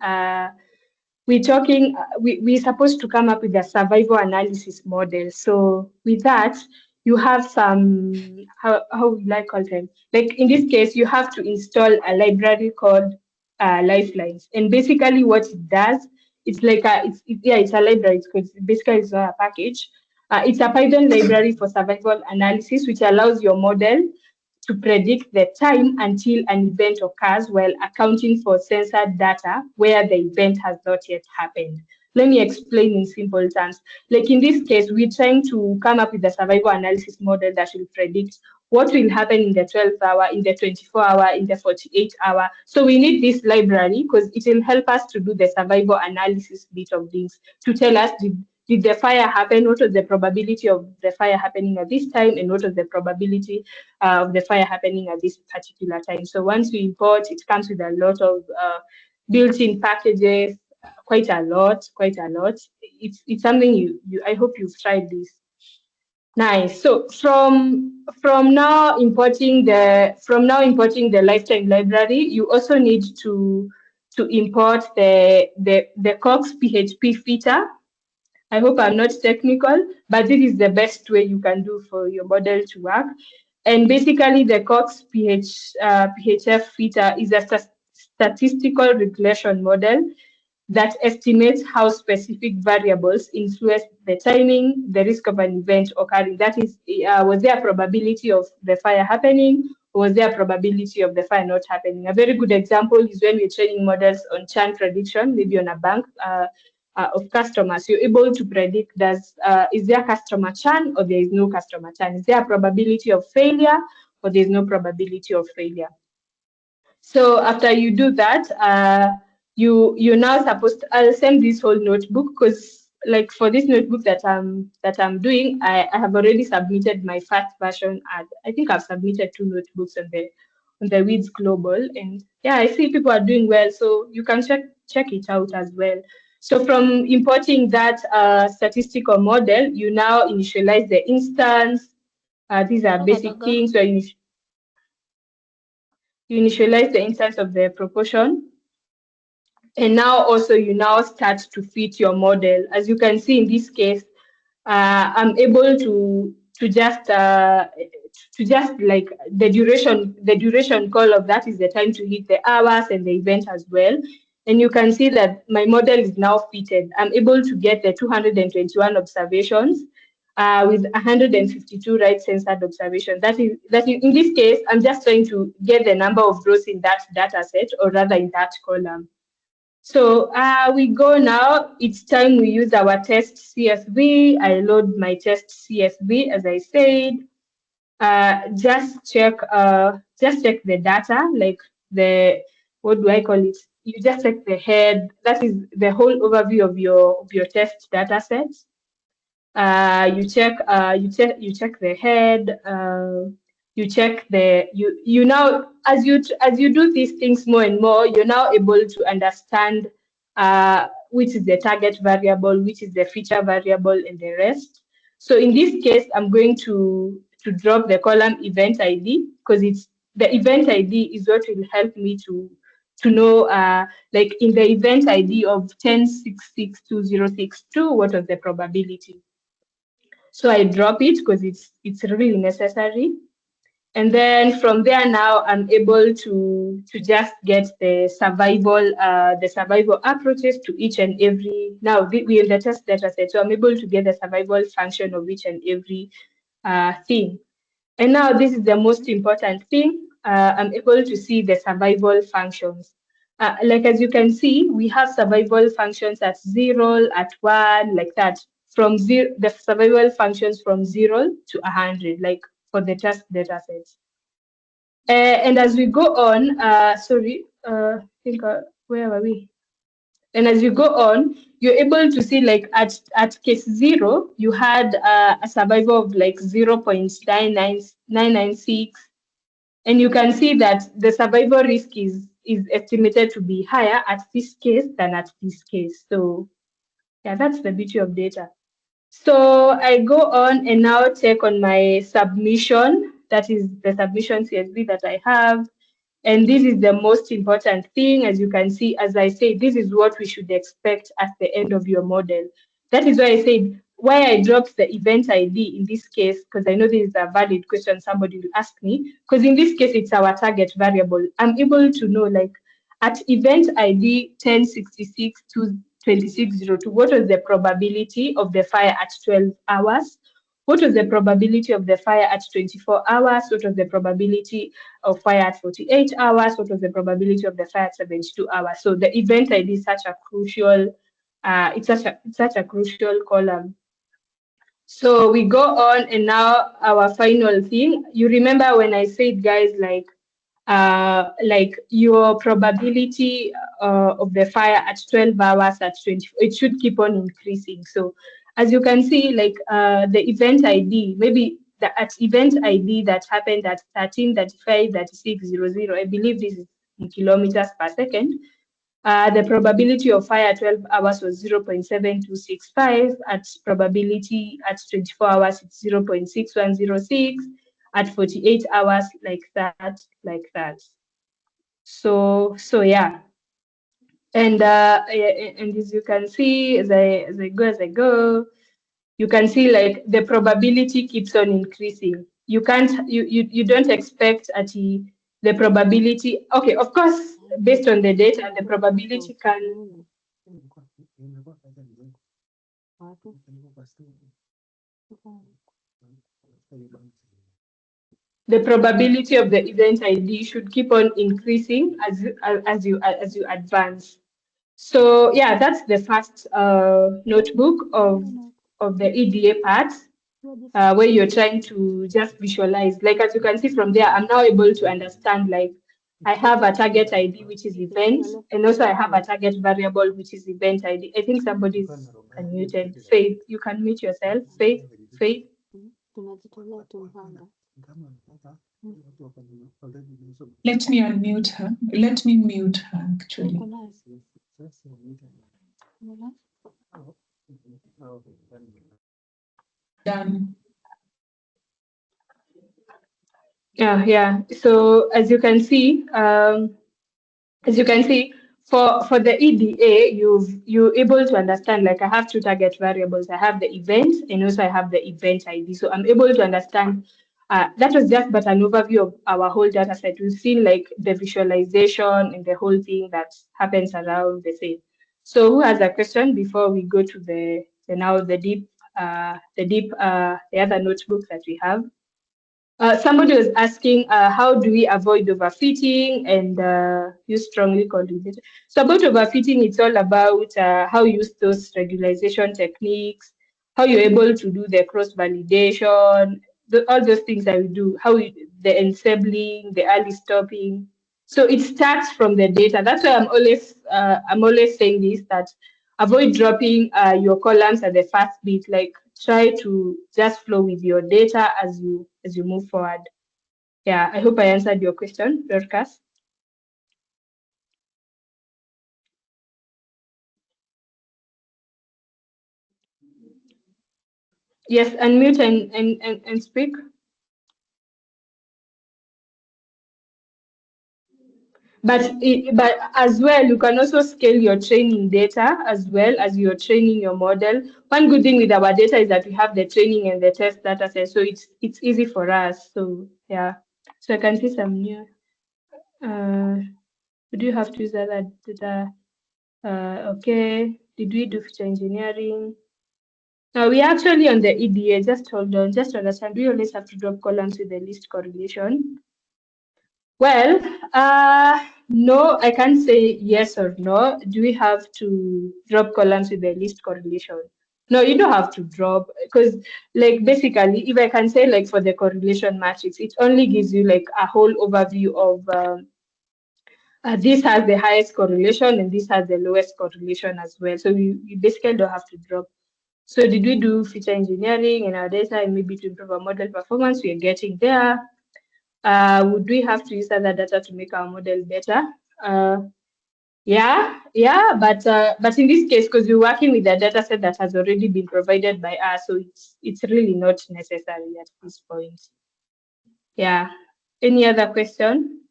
We're supposed to come up with a survival analysis model. So with that, you have some, how would I call them? Like in this case, you have to install a library called Lifelines. And basically what it does, it's like it's a library because basically it's not a package. It's a Python library for survival analysis, which allows your model to predict the time until an event occurs while accounting for censored data where the event has not yet happened. Let me explain in simple terms. Like in this case, we're trying to come up with a survival analysis model that will predict what will happen in the 12-hour, in the 24-hour, in the 48-hour. So we need this library because it will help us to do the survival analysis bit of things to tell us did the fire happen? What was the probability of the fire happening at this time? And what was the probability of the fire happening at this particular time? So once we import, it comes with a lot of built-in packages, quite a lot. It's something I hope you've tried this. Nice. So from now importing the lifetime library, you also need to import the Cox PHP feature. I hope I'm not technical, but this is the best way you can do for your model to work. And basically, the Cox PHF feature is a statistical regression model that estimates how specific variables influence the timing, the risk of an event occurring. That is, was there a probability of the fire happening, or was there a probability of the fire not happening? A very good example is when we're training models on churn prediction, maybe on a bank of customers. You're able to predict, is there customer churn or there is no customer churn? Is there a probability of failure or there's no probability of failure? So after you do that, you're now supposed to, I'll send this whole notebook because like for this notebook that I'm doing, I have already submitted my first version. I think I've submitted 2 notebooks on the WiDS Global, and yeah, I see people are doing well. So you can check it out as well. So from importing that statistical model, you now initialize the instance. These are basic things where you initialize the instance of the proportion. And now also you now start to fit your model. As you can see in this case, I'm able to just like the duration call of that is the time to hit the hours and the event as well. And you can see that my model is now fitted. I'm able to get the 221 observations with 152 right censored observations. That is in this case, I'm just trying to get the number of rows in that data set, or rather in that column. So we go now. It's time we use our test CSV. I load my test CSV as I said. Just check the data, like what do I call it? You just check the head. That is the whole overview of your test data sets. You check the head. You check the you now as you do these things more and more, you're now able to understand which is the target variable, which is the feature variable, and the rest. So in this case, I'm going to drop the column event ID, because it's the event ID is what will help me to know, like in the event ID of 10.66.2062, what was the probability. So I drop it because it's really necessary. And then from there now I'm able to just get the survival approaches to each and every. Now we in the test data set, so I'm able to get the survival function of each and every thing. And now this is the most important thing. I'm able to see the survival functions. Like as you can see, we have survival functions at 0, at 1, like that. From zero, the survival functions from 0 to 100, like for the test data sets. And as we go on, where were we? And as you go on, you're able to see, like at case 0, you had a survival of like 0.996, and you can see that the survival risk is estimated to be higher at this case than at this case. So yeah, that's the beauty of data. So I go on and now check on my submission. That is the submission CSV that I have. And this is the most important thing. As you can see, as I say, this is what we should expect at the end of your model. That is why I said, why I dropped the event ID in this case, because I know this is a valid question somebody will ask me, because in this case, it's our target variable. I'm able to know, like, at event ID 1066 to 2602, what was the probability of the fire at 12 hours? What was the probability of the fire at 24 hours? What was the probability of fire at 48 hours? What was the probability of the fire at 72 hours? So the event ID is such a crucial, it's such a crucial column. So we go on, and now our final thing. You remember when I said, guys, like your probability of the fire at 12 hours, at 20, it should keep on increasing. So as you can see, like the event ID, maybe the at event ID that happened at 13:35:36:00, I believe this is in kilometers per second. The probability of fire at 12 hours was 0.7265. At probability at 24 hours, it's 0.6106. At 48 hours, like that, like that. So yeah. And as you can see, as I go, you can see like the probability keeps on increasing. You don't expect the probability. Okay, of course, based on the data, the probability can. The probability of the event ID should keep on increasing as you advance. So yeah, that's the first notebook of the EDA part, where you're trying to just visualize. Like as you can see from there, I'm now able to understand, like I have a target ID, which is event, and also I have a target variable, which is event ID. I think somebody's unmuted. Faith, you can mute yourself. Faith. Let me unmute her. Let me mute her, actually. Done. Yeah. So as you can see, for the EDA, you're able to understand, like I have two target variables. I have the event and also I have the event ID. So I'm able to understand. That was just but an overview of our whole data set. We've seen like the visualization and the whole thing that happens around the same. So who has a question before we go to the other notebook that we have? Somebody was asking, how do we avoid overfitting, and you strongly contribute. So about overfitting, it's all about how you use those regularization techniques, how you're able to do the cross-validation, all those things that we do, the ensembling, the early stopping. So it starts from the data. That's why I'm always saying this, that avoid dropping your columns at the first bit. Like try to just flow with your data as you move forward. Yeah, I hope I answered your question, Dorcas. Yes, unmute and speak. But as well, you can also scale your training data as well as you're training your model. One good thing with our data is that we have the training and the test data set, so it's easy for us. So yeah, so I can see some new. Do you have to use other data? Okay. Did we do feature engineering? Now we actually on the EDA. Just hold on. Just to understand, we always have to drop columns with the least correlation. Well, no, I can't say yes or no. Do we have to drop columns with the least correlation? No, you don't have to drop because, like, basically, if I can say, like, for the correlation matrix, it only gives you like a whole overview of this has the highest correlation and this has the lowest correlation as well. So you basically don't have to drop. So did we do feature engineering in our data and maybe to improve our model performance? We are getting there. Would we have to use other data to make our model better? Yeah, but in this case, because we're working with a data set that has already been provided by us, so it's really not necessary at this point. Yeah. Any other question?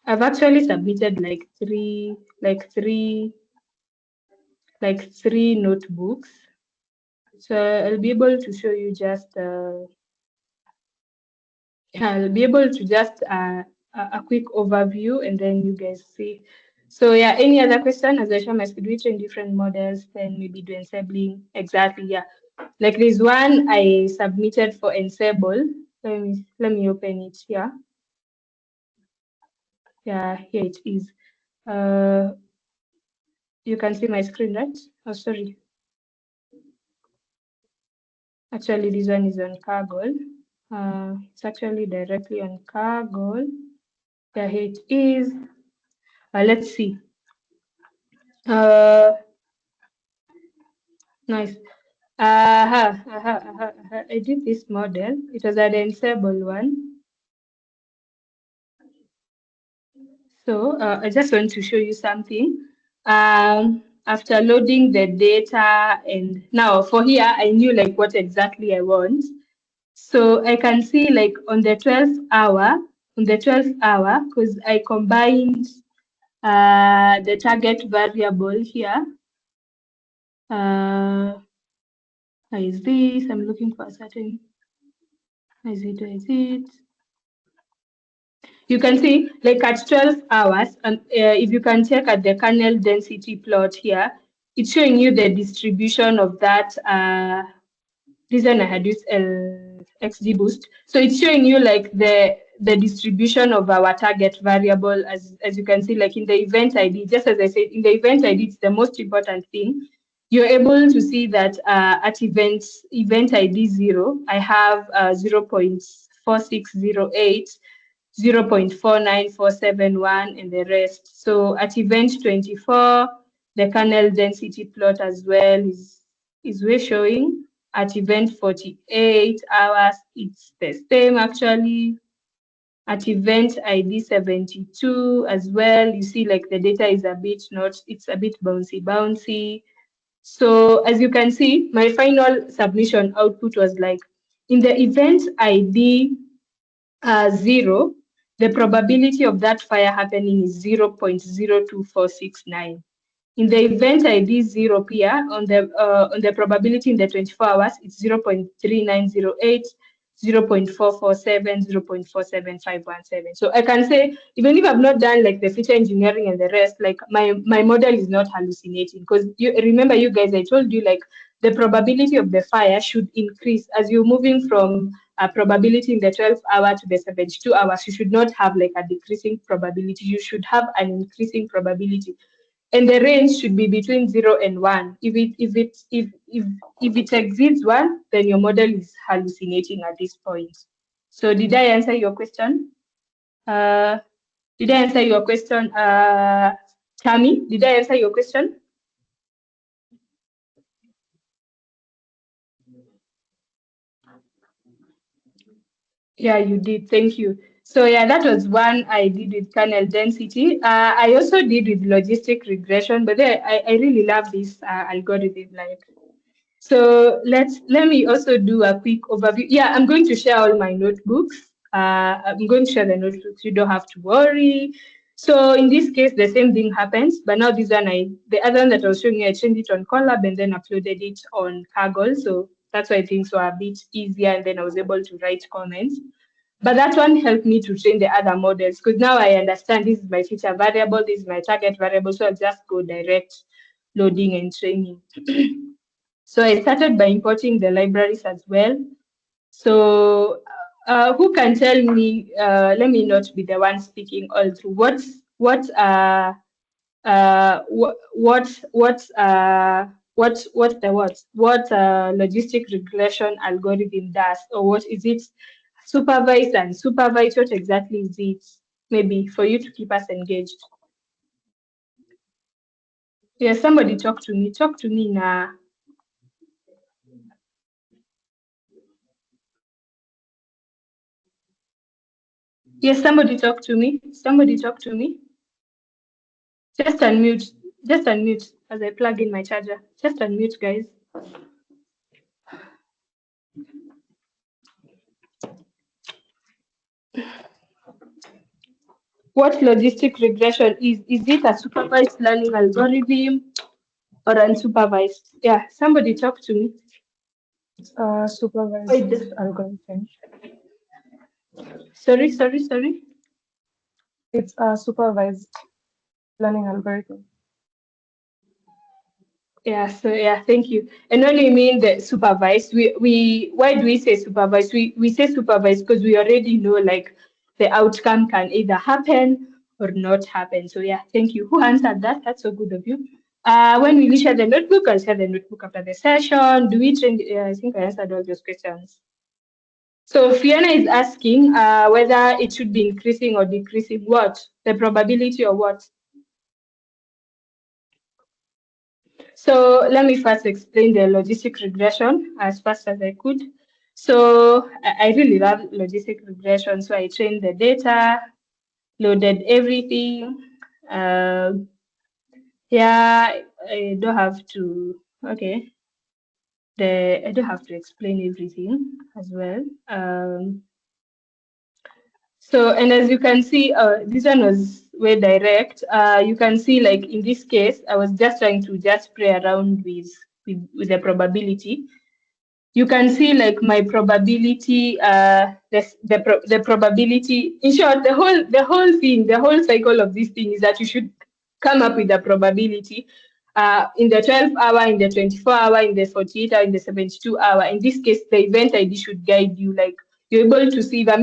I've actually submitted like three notebooks. So I'll be able to show you just I'll be able to just a quick overview and then you guys see. So yeah, any other question as I show my screen, which in different models, then maybe do ensembling. Exactly, yeah. Like this one I submitted for ensemble. Let me open it here. Yeah, here it is. You can see my screen, right? Oh, sorry. Actually, this one is on Kaggle. It's actually directly on Kaggle. Yeah, here it is. Let's see. Nice. I did this model. It was an ensemble one. So I just want to show you something. After loading the data, and now for here, I knew like what exactly I want. So I can see like on the 12th hour, because I combined the target variable here. Is this? I'm looking for a certain. Is it? You can see like at 12 hours, and if you can check at the kernel density plot here, it's showing you the distribution of that reason I had used XGBoost. So it's showing you like the distribution of our target variable as you can see, like in the event ID, just as I said, in the event ID, it's the most important thing. You're able to see that at event ID 0, I have 0.4608, 0.49471, and the rest. So at event 24, the kernel density plot as well is we're showing. At event 48 hours, it's the same actually. At event ID 72 as well, you see like the data is a bit it's a bit bouncy. So as you can see, my final submission output was like, in the event ID 0, the probability of that fire happening is 0.02469. In the event ID 0 here, on the probability in the 24 hours, it's 0.3908, 0.447, 0.47517. So I can say, even if I've not done like the feature engineering and the rest, like my model is not hallucinating. Because you remember, you guys, I told you like the probability of the fire should increase as you're moving from a probability in the 12 hour to the 72 hours. You should not have like a decreasing probability. You should have an increasing probability. And the range should be between 0 and 1. If it exceeds 1, then your model is hallucinating at this point. So did I answer your question? Tammy, did I answer your question? Yeah, you did. Thank you. So yeah, that was one I did with kernel density. I also did with logistic regression, but then I really love this algorithm. Like, so let me also do a quick overview. Yeah, I'm going to share all my notebooks. I'm going to share the notebooks. You don't have to worry. So in this case, the same thing happens, but now this one, the other one that I was showing you, I changed it on Colab and then uploaded it on Kaggle. So that's why things were a bit easier, and then I was able to write comments. But that one helped me to train the other models, because now I understand this is my feature variable, this is my target variable, so I'll just go direct loading and training. So I started by importing the libraries as well. So who can tell me, let me not be the one speaking all through, what's the logistic regression algorithm does, or what is it? Supervised and supervised, what exactly is it? Maybe for you to keep us engaged. Yeah, somebody talk to me now. Yes, somebody talk to me. Somebody talk to me. Just unmute as I plug in my charger. Just unmute, guys. What logistic regression is? Is it a supervised learning algorithm or unsupervised? Yeah, somebody talk to me. Supervised Wait, algorithm. sorry. It's a supervised learning algorithm. Yeah, so yeah, thank you. And when we mean the supervised, why do we say supervised? We say supervised because we already know like the outcome can either happen or not happen. So yeah, thank you. Who answered that? That's so good of you. When we share the notebook, I'll share the notebook after the session. Do we change? I think I answered all those questions. So Fiona is asking whether it should be increasing or decreasing what? The probability or what? So let me first explain the logistic regression as fast as I could. So I really love logistic regression. So I trained the data, loaded everything. Yeah, I don't have to, okay. I don't have to explain everything as well. So, and as you can see, this one was way direct. You can see, like in this case, I was just trying to just play around with the probability. You can see like my probability, the probability. In short, the whole cycle of this thing is that you should come up with a probability. In the 12 hour, in the 24 hour, in the 48 hour, in the 72 hour. In this case, the event ID should guide you. Like you're able to see if I'm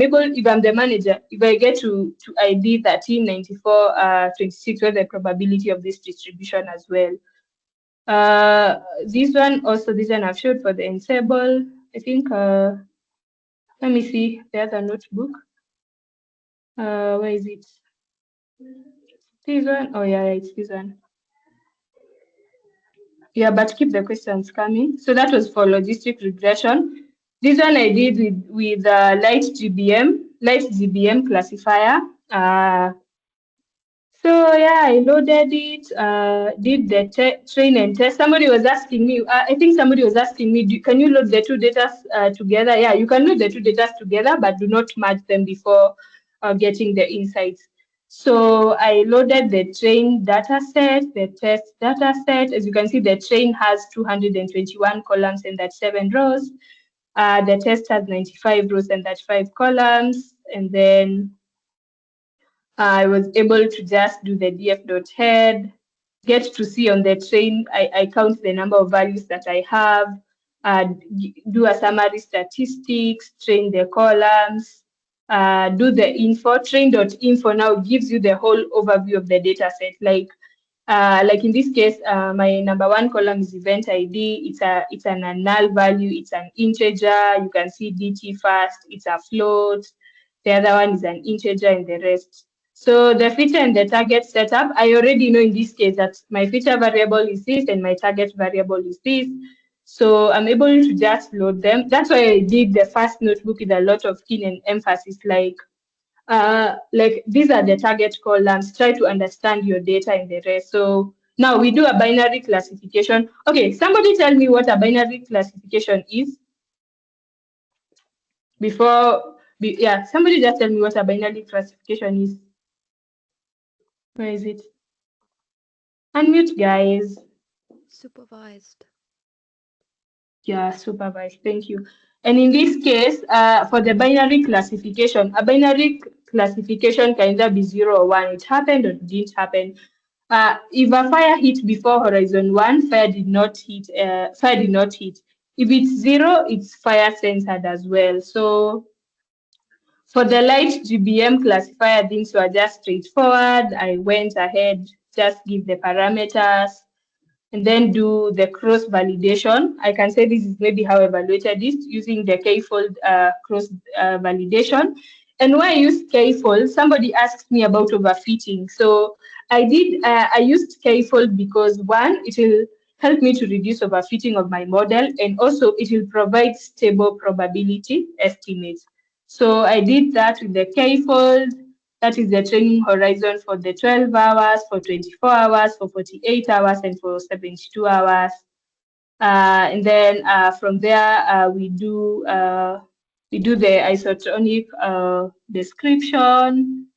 the manager, if I get to ID 1394 26, what's the probability of this distribution as well. This one I've showed for the ensemble. I think let me see the other notebook. Where is it? This one? Oh yeah, it's this one. Yeah, but keep the questions coming. So that was for logistic regression. This one I did with light GBM classifier. So yeah, I loaded it, did the train and test. Somebody was asking me, I think somebody was asking me, can you load the two data together? Yeah, you can load the two data together, but do not merge them before getting the insights. So I loaded the train data set, the test data set. As you can see, the train has 221 columns and 37 rows. The test has 95 rows and 35 columns. And then I was able to just do the df.head, get to see on the train, I count the number of values that I have, do a summary statistics, train the columns, do the info. Train.info now gives you the whole overview of the data set. Like in this case, my number one column is event ID. It's an null value. It's an integer. You can see DT first. It's a float. The other one is an integer and the rest. So the feature and the target setup, I already know in this case that my feature variable is this and my target variable is this. So I'm able to just load them. That's why I did the first notebook with a lot of key and emphasis, like these are the target columns. Try to understand your data and the rest. So now we do a binary classification. Okay, somebody tell me what a binary classification is yeah, somebody just tell me what a binary classification is. Where is it? Unmute, guys. Supervised. Yeah, supervised. Thank you. And in this case, for the binary classification, a binary classification can either be 0 or 1. It happened or it didn't happen. If a fire hit before horizon 1, fire did not hit. Fire did not hit. If it's 0, it's fire censored as well. So for the light GBM classifier, things were just straightforward. I went ahead, just give the parameters, and then do the cross validation. I can say this is maybe how I evaluated this using the k-fold cross validation. And why I used k-fold, somebody asked me about overfitting. So I used k-fold because one, it will help me to reduce overfitting of my model, and also it will provide stable probability estimates. So I did that with the k-fold. That is the training horizon for the 12 hours, for 24 hours, for 48 hours, and for 72 hours. And then from there, we do the isotonic description.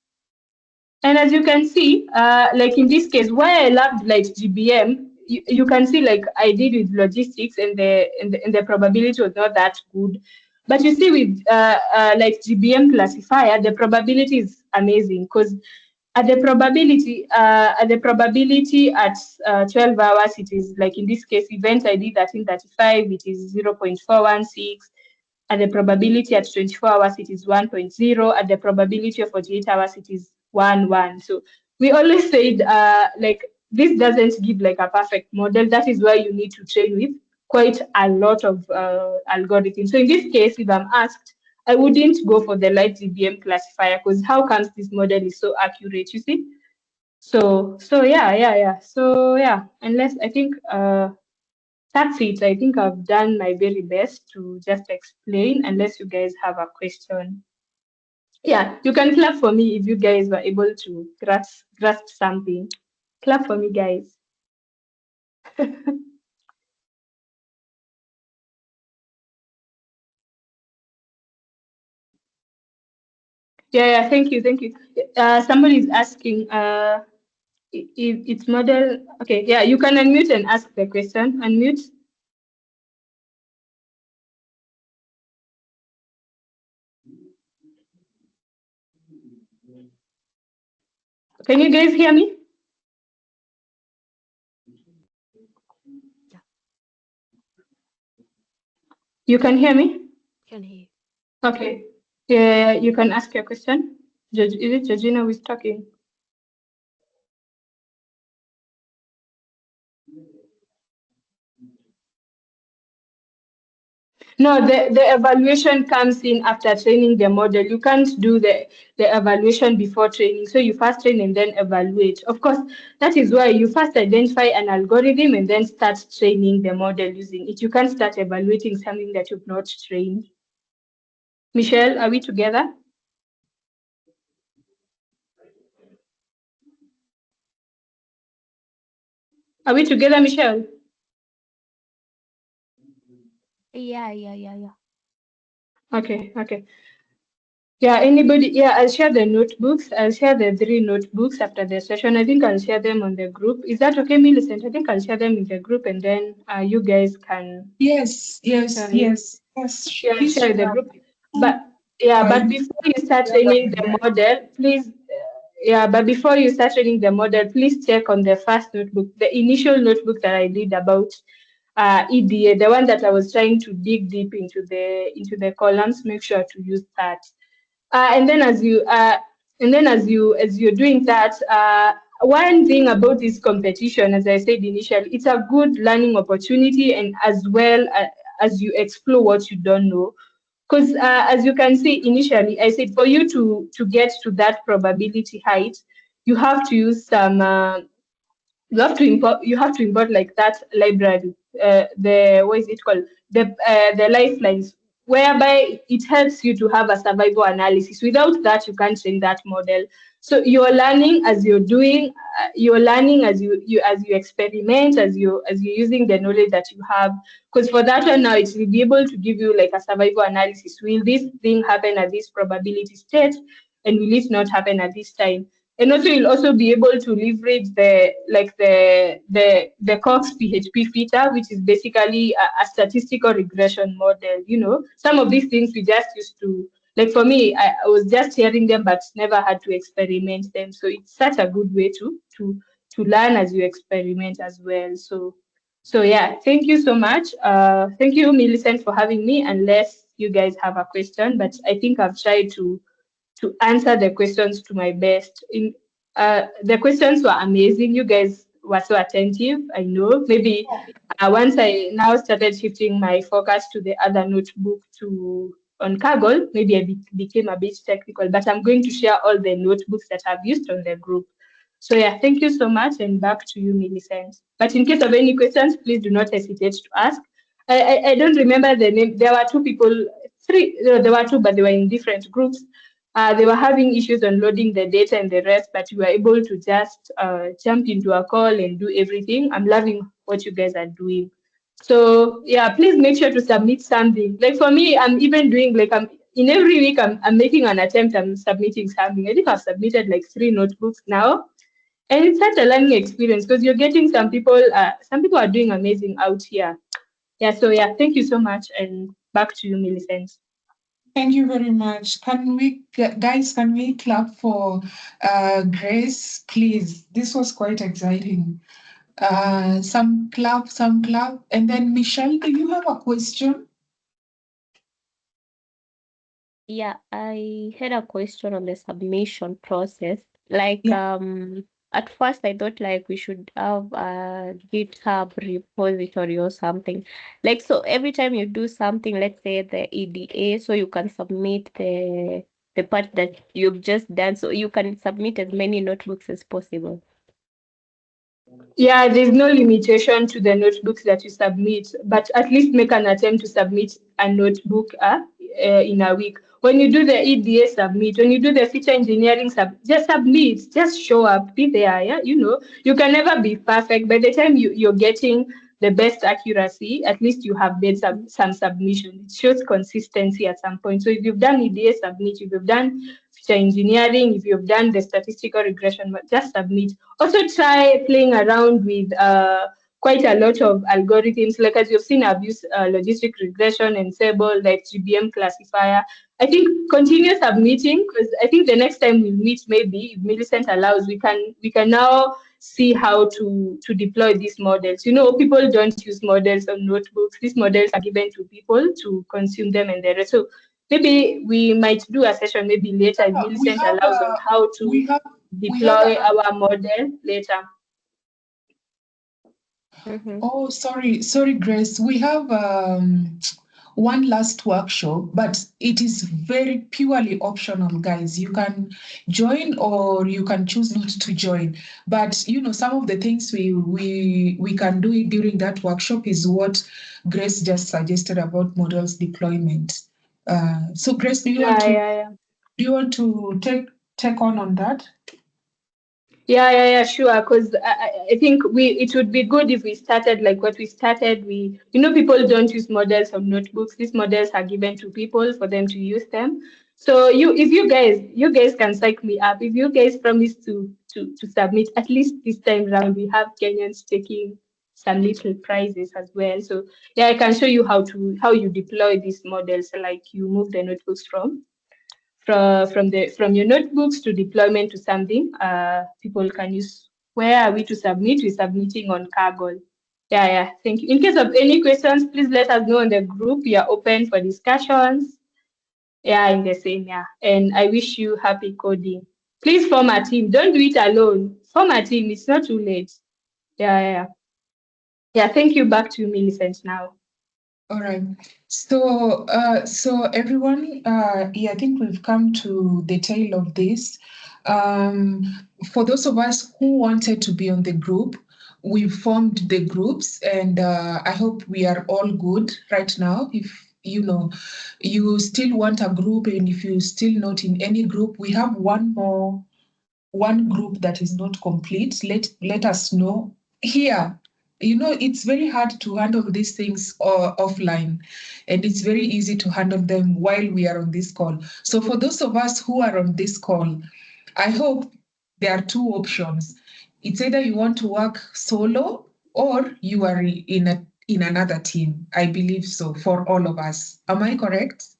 And as you can see, like in this case, why I loved like GBM, you can see like I did with logistics, and the probability was not that good. But you see with like GBM classifier, the probability is amazing, because at the probability at 12 hours, it is like in this case event ID 1335, it is 0.416. At the probability at 24 hours, it is 1.0. At the probability of 48 hours, it is 1. So we always said like this doesn't give like a perfect model. That is why you need to train with quite a lot of algorithms. So in this case, if I'm asked, I wouldn't go for the light GBM classifier, because how comes this model is so accurate, you see? So yeah. So yeah, unless I think that's it. I think I've done my very best to just explain, unless you guys have a question. Yeah, you can clap for me if you guys were able to grasp something. Clap for me, guys. Yeah, thank you. Somebody is asking if it's model. Okay, yeah, you can unmute and ask the question. Unmute. Can you guys hear me? Yeah. You can hear me? Can hear. Okay. Yeah, you can ask your question. Is it Georgina who is talking? No, the evaluation comes in after training the model. You can't do the evaluation before training. So you first train and then evaluate. Of course, that is why you first identify an algorithm and then start training the model using it. You can't start evaluating something that you've not trained. Michelle, are we together? Are we together, Michelle? Yeah. Okay. Yeah, anybody? Yeah, I'll share the notebooks. I'll share the 3 notebooks after the session. I think I'll share them on the group. Is that okay, Millicent? I think I'll share them in the group, and then you guys can. Yes. Yeah, Please share the share. group. But before you start training the model, please. But before you start training the model, please check on the first notebook, the initial notebook that I did about EDA, the one that I was trying to dig deep into the columns. Make sure to use that. And then as you're doing that, one thing about this competition, as I said initially, it's a good learning opportunity, and as well as you explore what you don't know, Because as you can see initially, I said for you to get to that probability height, you have to use some you have to import like that library, the what is it called, the lifelines, whereby it helps you to have a survival analysis. Without that you can't train that model. So you're learning as you're doing, you're learning as you experiment, as you're using the knowledge that you have. Because for that one now, it will be able to give you like a survival analysis. Will this thing happen at this probability state, and will it not happen at this time? And also you'll also be able to leverage the Cox PHP filter, which is basically a statistical regression model. You know, some of these things we just used to, like for me, I was just hearing them but never had to experiment them. So it's such a good way to learn as you experiment as well. So yeah, thank you so much. Thank you, Millicent, for having me. Unless you guys have a question, but I think I've tried to answer the questions to my best. In the questions were amazing. You guys were so attentive. I know. Maybe once I now started shifting my focus to the other notebook to on Kaggle, maybe I became a bit technical. But I'm going to share all the notebooks that I've used on the group. So yeah, thank you so much, and back to you, Millicent. But in case of any questions, please do not hesitate to ask. I don't remember the name. There were two people, three. No, there were two, but they were in different groups. They were having issues on loading the data and the rest, but we were able to just jump into a call and do everything. I'm loving what you guys are doing. So yeah, please make sure to submit something. Like for me, I'm even doing like I'm in every week I'm making an attempt. I'm submitting something. I think I've submitted like 3 notebooks now, and it's such a learning experience because you're getting some people. Some people are doing amazing out here. Yeah. So yeah, thank you so much, and back to you, Millicent. Thank you very much. Guys, can we clap for Grace, please? This was quite exciting. Some clap, some clap. And then Michelle, do you have a question? Yeah, I had a question on the submission process. Like, Yeah. at first I thought like we should have a GitHub repository or something. Like, so every time you do something, let's say the EDA, so you can submit the part that you've just done, so you can submit as many notebooks as possible. Yeah, there's no limitation to the notebooks that you submit, but at least make an attempt to submit a notebook in a week. When you do the EDA submit, when you do the feature engineering just submit, just show up, be there. Yeah, you know, you can never be perfect. By the time you're getting the best accuracy, at least you have made some submission. It shows consistency at some point. So if you've done EDA submit, if you've done feature engineering, if you've done the statistical regression, just submit. Also try playing around with quite a lot of algorithms. Like as you've seen, I've used logistic regression and Ensemble, like GBM classifier. I think continue submitting, because I think the next time we meet, maybe if Millicent allows, we can now see how to deploy these models. You know, people don't use models on notebooks. These models are given to people to consume them and the rest. So maybe we might do a session maybe later if Millicent allows on how to deploy our model later. Mm-hmm. Oh, sorry, Grace. We have one last workshop, but it is very purely optional, guys. You can join or you can choose not to join. But you know, some of the things we can do during that workshop is what Grace just suggested about models deployment. So, Grace, do you want to take on that? Yeah, sure. Because I think it would be good if we started like what we started. People don't use models of notebooks. These models are given to people for them to use them. So if you guys can psych me up. If you guys promise to submit, at least this time round, we have Kenyans taking some little prizes as well. So yeah, I can show you how you deploy these models. Like you move the notebooks from your notebooks to deployment to something people can use. Where are we to submit? We're submitting on Kaggle. Yeah, thank you. In case of any questions, please let us know in the group. We are open for discussions. Yeah, in the same, yeah. And I wish you happy coding. Please form a team. Don't do it alone. Form a team. It's not too late. Yeah. Thank you. Back to you, Millicent, now. All right. So, so everyone, yeah, I think we've come to the tail of this. For those of us who wanted to be on the group, we formed the groups, and I hope we are all good right now. If you know, you still want a group, and if you're still not in any group, we have one group that is not complete. Let us know here. You know, it's very hard to handle these things offline, and it's very easy to handle them while we are on this call. So for those of us who are on this call, I hope there are two options. It's either you want to work solo or you are in another team. I believe so for all of us. Am I correct?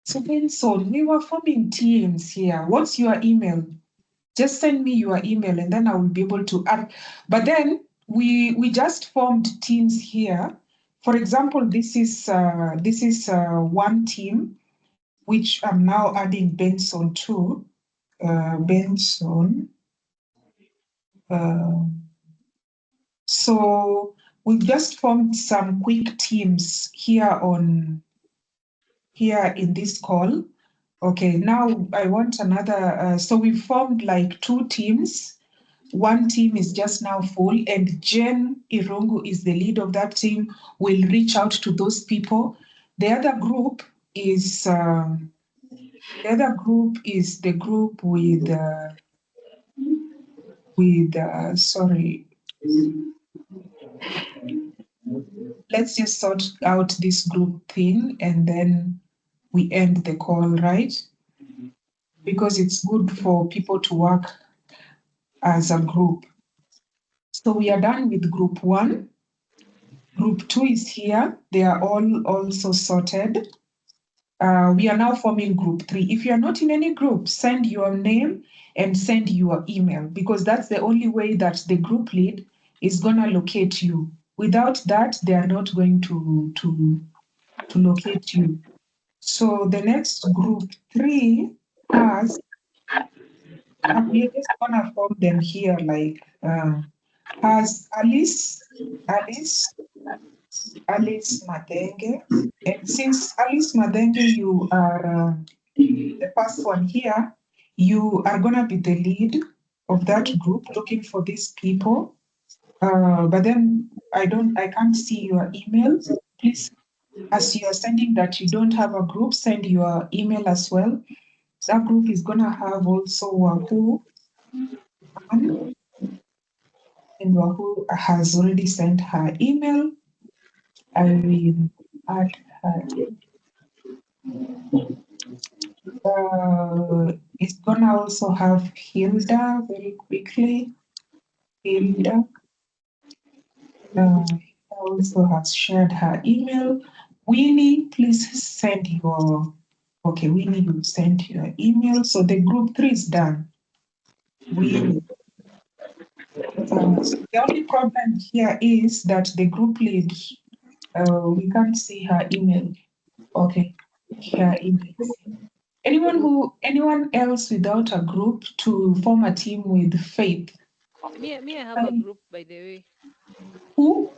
So Benson, we were forming teams here. What's your email? Just send me your email and then I will be able to add. But then we just formed teams here. For example, this is one team which I'm now adding Benson to. Benson. So we've just formed some quick teams here in this call. Okay, now I want another. So we formed like two teams. One team is just now full, and Jen Irungu is the lead of that team. Will reach out to those people. The other group is the group with sorry. Let's just sort out this group thing and then we end the call, right? Because it's good for people to work as a group. So we are done with group 1. Group 2 is here. They are all also sorted. We are now forming group 3. If you are not in any group, send your name and send your email, because that's the only way that the group lead is going to locate you. Without that, they are not going to locate you. So the next group 3 has, we are just going to form them here, like has Alice Madenge. And since Alice Madenge, you are the first one here, you are going to be the lead of that group looking for these people. But then I can't see your email. Please, as you are sending that you don't have a group, send your email as well. That group is going to have also Wahoo, and Wahoo has already sent her email. I will add her. It's gonna also have Hilda very quickly. Hilda also has shared her email. Winnie, please send your, okay, Winnie, you sent your email. So the group 3 is done. Winnie. So the only problem here is that the group lead, we can't see her email. Okay, her email. Anyone else without a group to form a team with Faith? Me, I have a group, by the way. Who?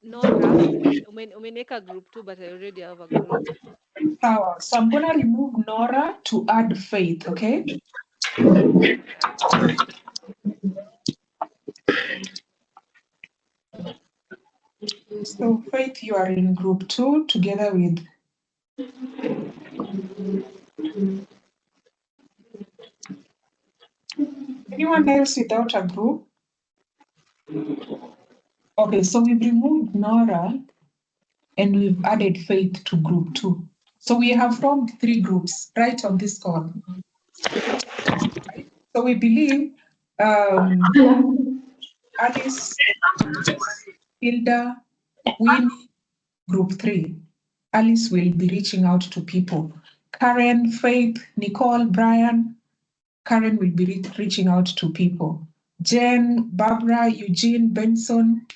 Nora. Umeneka group too, but I already have a group. So I'm gonna remove Nora to add Faith, okay? So Faith, you are in group 2 together with anyone else without a group? Okay, so we've removed Nora and we've added Faith to group 2. So we have formed 3 groups right on this call. So we believe Alice, Hilda, Winnie, group 3. Alice will be reaching out to people. Karen, Faith, Nicole, Brian. Karen will be reaching out to people. Jen, Barbara, Eugene, Benson.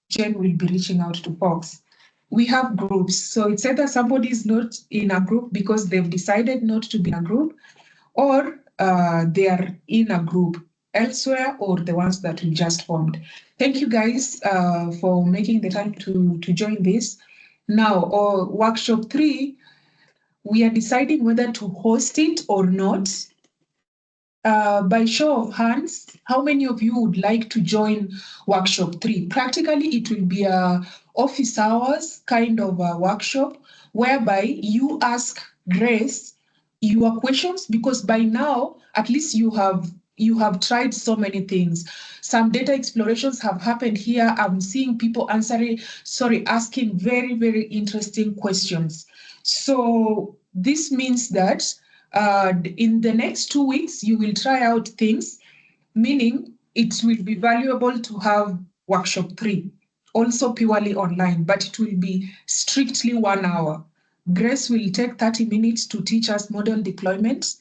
Jen will be reaching out to folks. We have groups. So it's either somebody is not in a group because they've decided not to be in a group, or they are in a group elsewhere or the ones that we just formed. Thank you guys for making the time to join this. Now, workshop 3, we are deciding whether to host it or not. By show of hands, how many of you would like to join workshop 3? Practically, it will be a office hours kind of a workshop whereby you ask Grace your questions, because by now, at least you have tried so many things. Some data explorations have happened here. I'm seeing people asking very, very interesting questions. So this means that in the next 2 weeks, you will try out things, meaning it will be valuable to have workshop 3, also purely online, but it will be strictly 1 hour. Grace will take 30 minutes to teach us model deployments,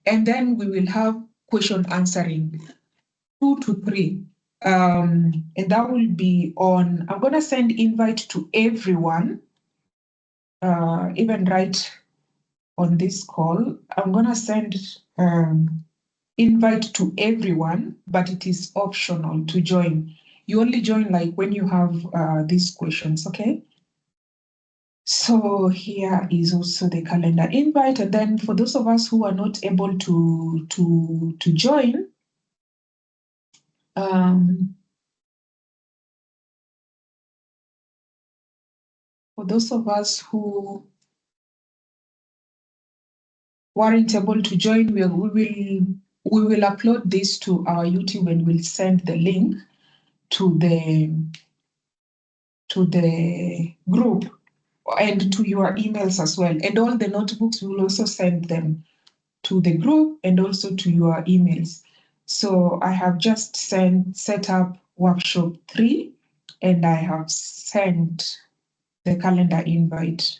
and then we will have question answering, 2 to 3. And that will be on, I'm going to send invite to everyone, even right on this call. I'm going to send invite to everyone, but it is optional to join. You only join like when you have these questions, okay? So here is also the calendar invite. And then for those of us who are not able to join, for those of us who weren't able to join, we will upload this to our YouTube and we'll send the link to the group and to your emails as well. And all the notebooks, we will also send them to the group and also to your emails. So I have just set up workshop 3, and I have sent the calendar invite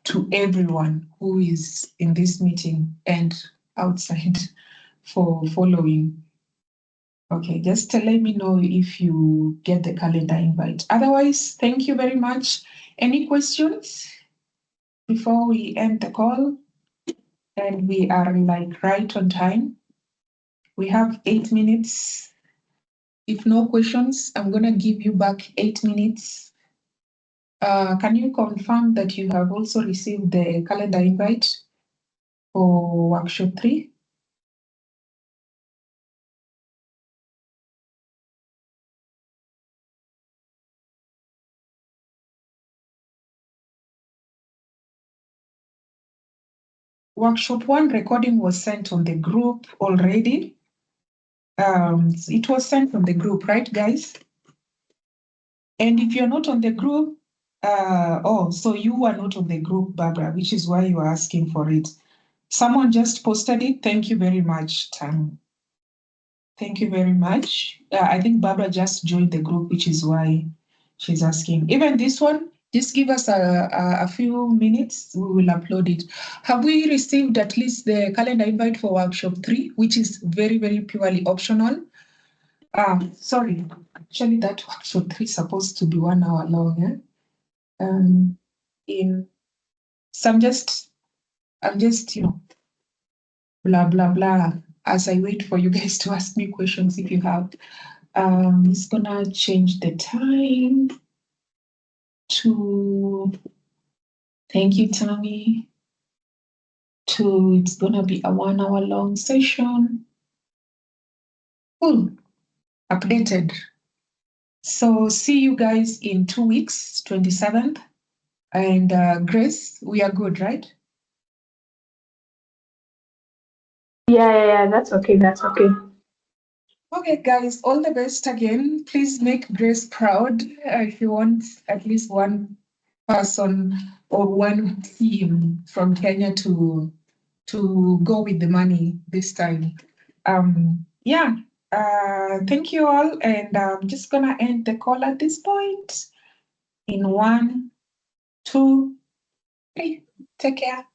to everyone who is in this meeting and outside for following. Okay, just let me know if you get the calendar invite. Otherwise, thank you very much. Any questions before we end the call? And we are like right on time. We have 8 minutes. If no questions, I'm going to give you back 8 minutes. Can you confirm that you have also received the calendar invite for workshop 3? Workshop 1 recording was sent on the group already. It was sent on the group, right, guys? And if you're not on the group, so you are not on the group, Barbara, which is why you are asking for it. Someone just posted it. Thank you very much, Tam. Thank you very much. I think Barbara just joined the group, which is why she's asking. Even this one, just give us a few minutes, we will upload it. Have we received at least the calendar invite for workshop 3, which is very, very purely optional? Sorry, actually that workshop 3 is supposed to be 1 hour long. So I'm just, blah, blah, blah, as I wait for you guys to ask me questions if you have. It's gonna change the time to, thank you, Tammy, it's gonna be a 1 hour long session. Cool, updated. So see you guys in 2 weeks, 27th. And Grace, we are good, right? Yeah, that's okay. Okay, guys, all the best again. Please make Grace proud. If you want at least one person or one team from Kenya to go with the money this time. Thank you all, and I'm just gonna end the call at this point in 1, 2, 3. Take care.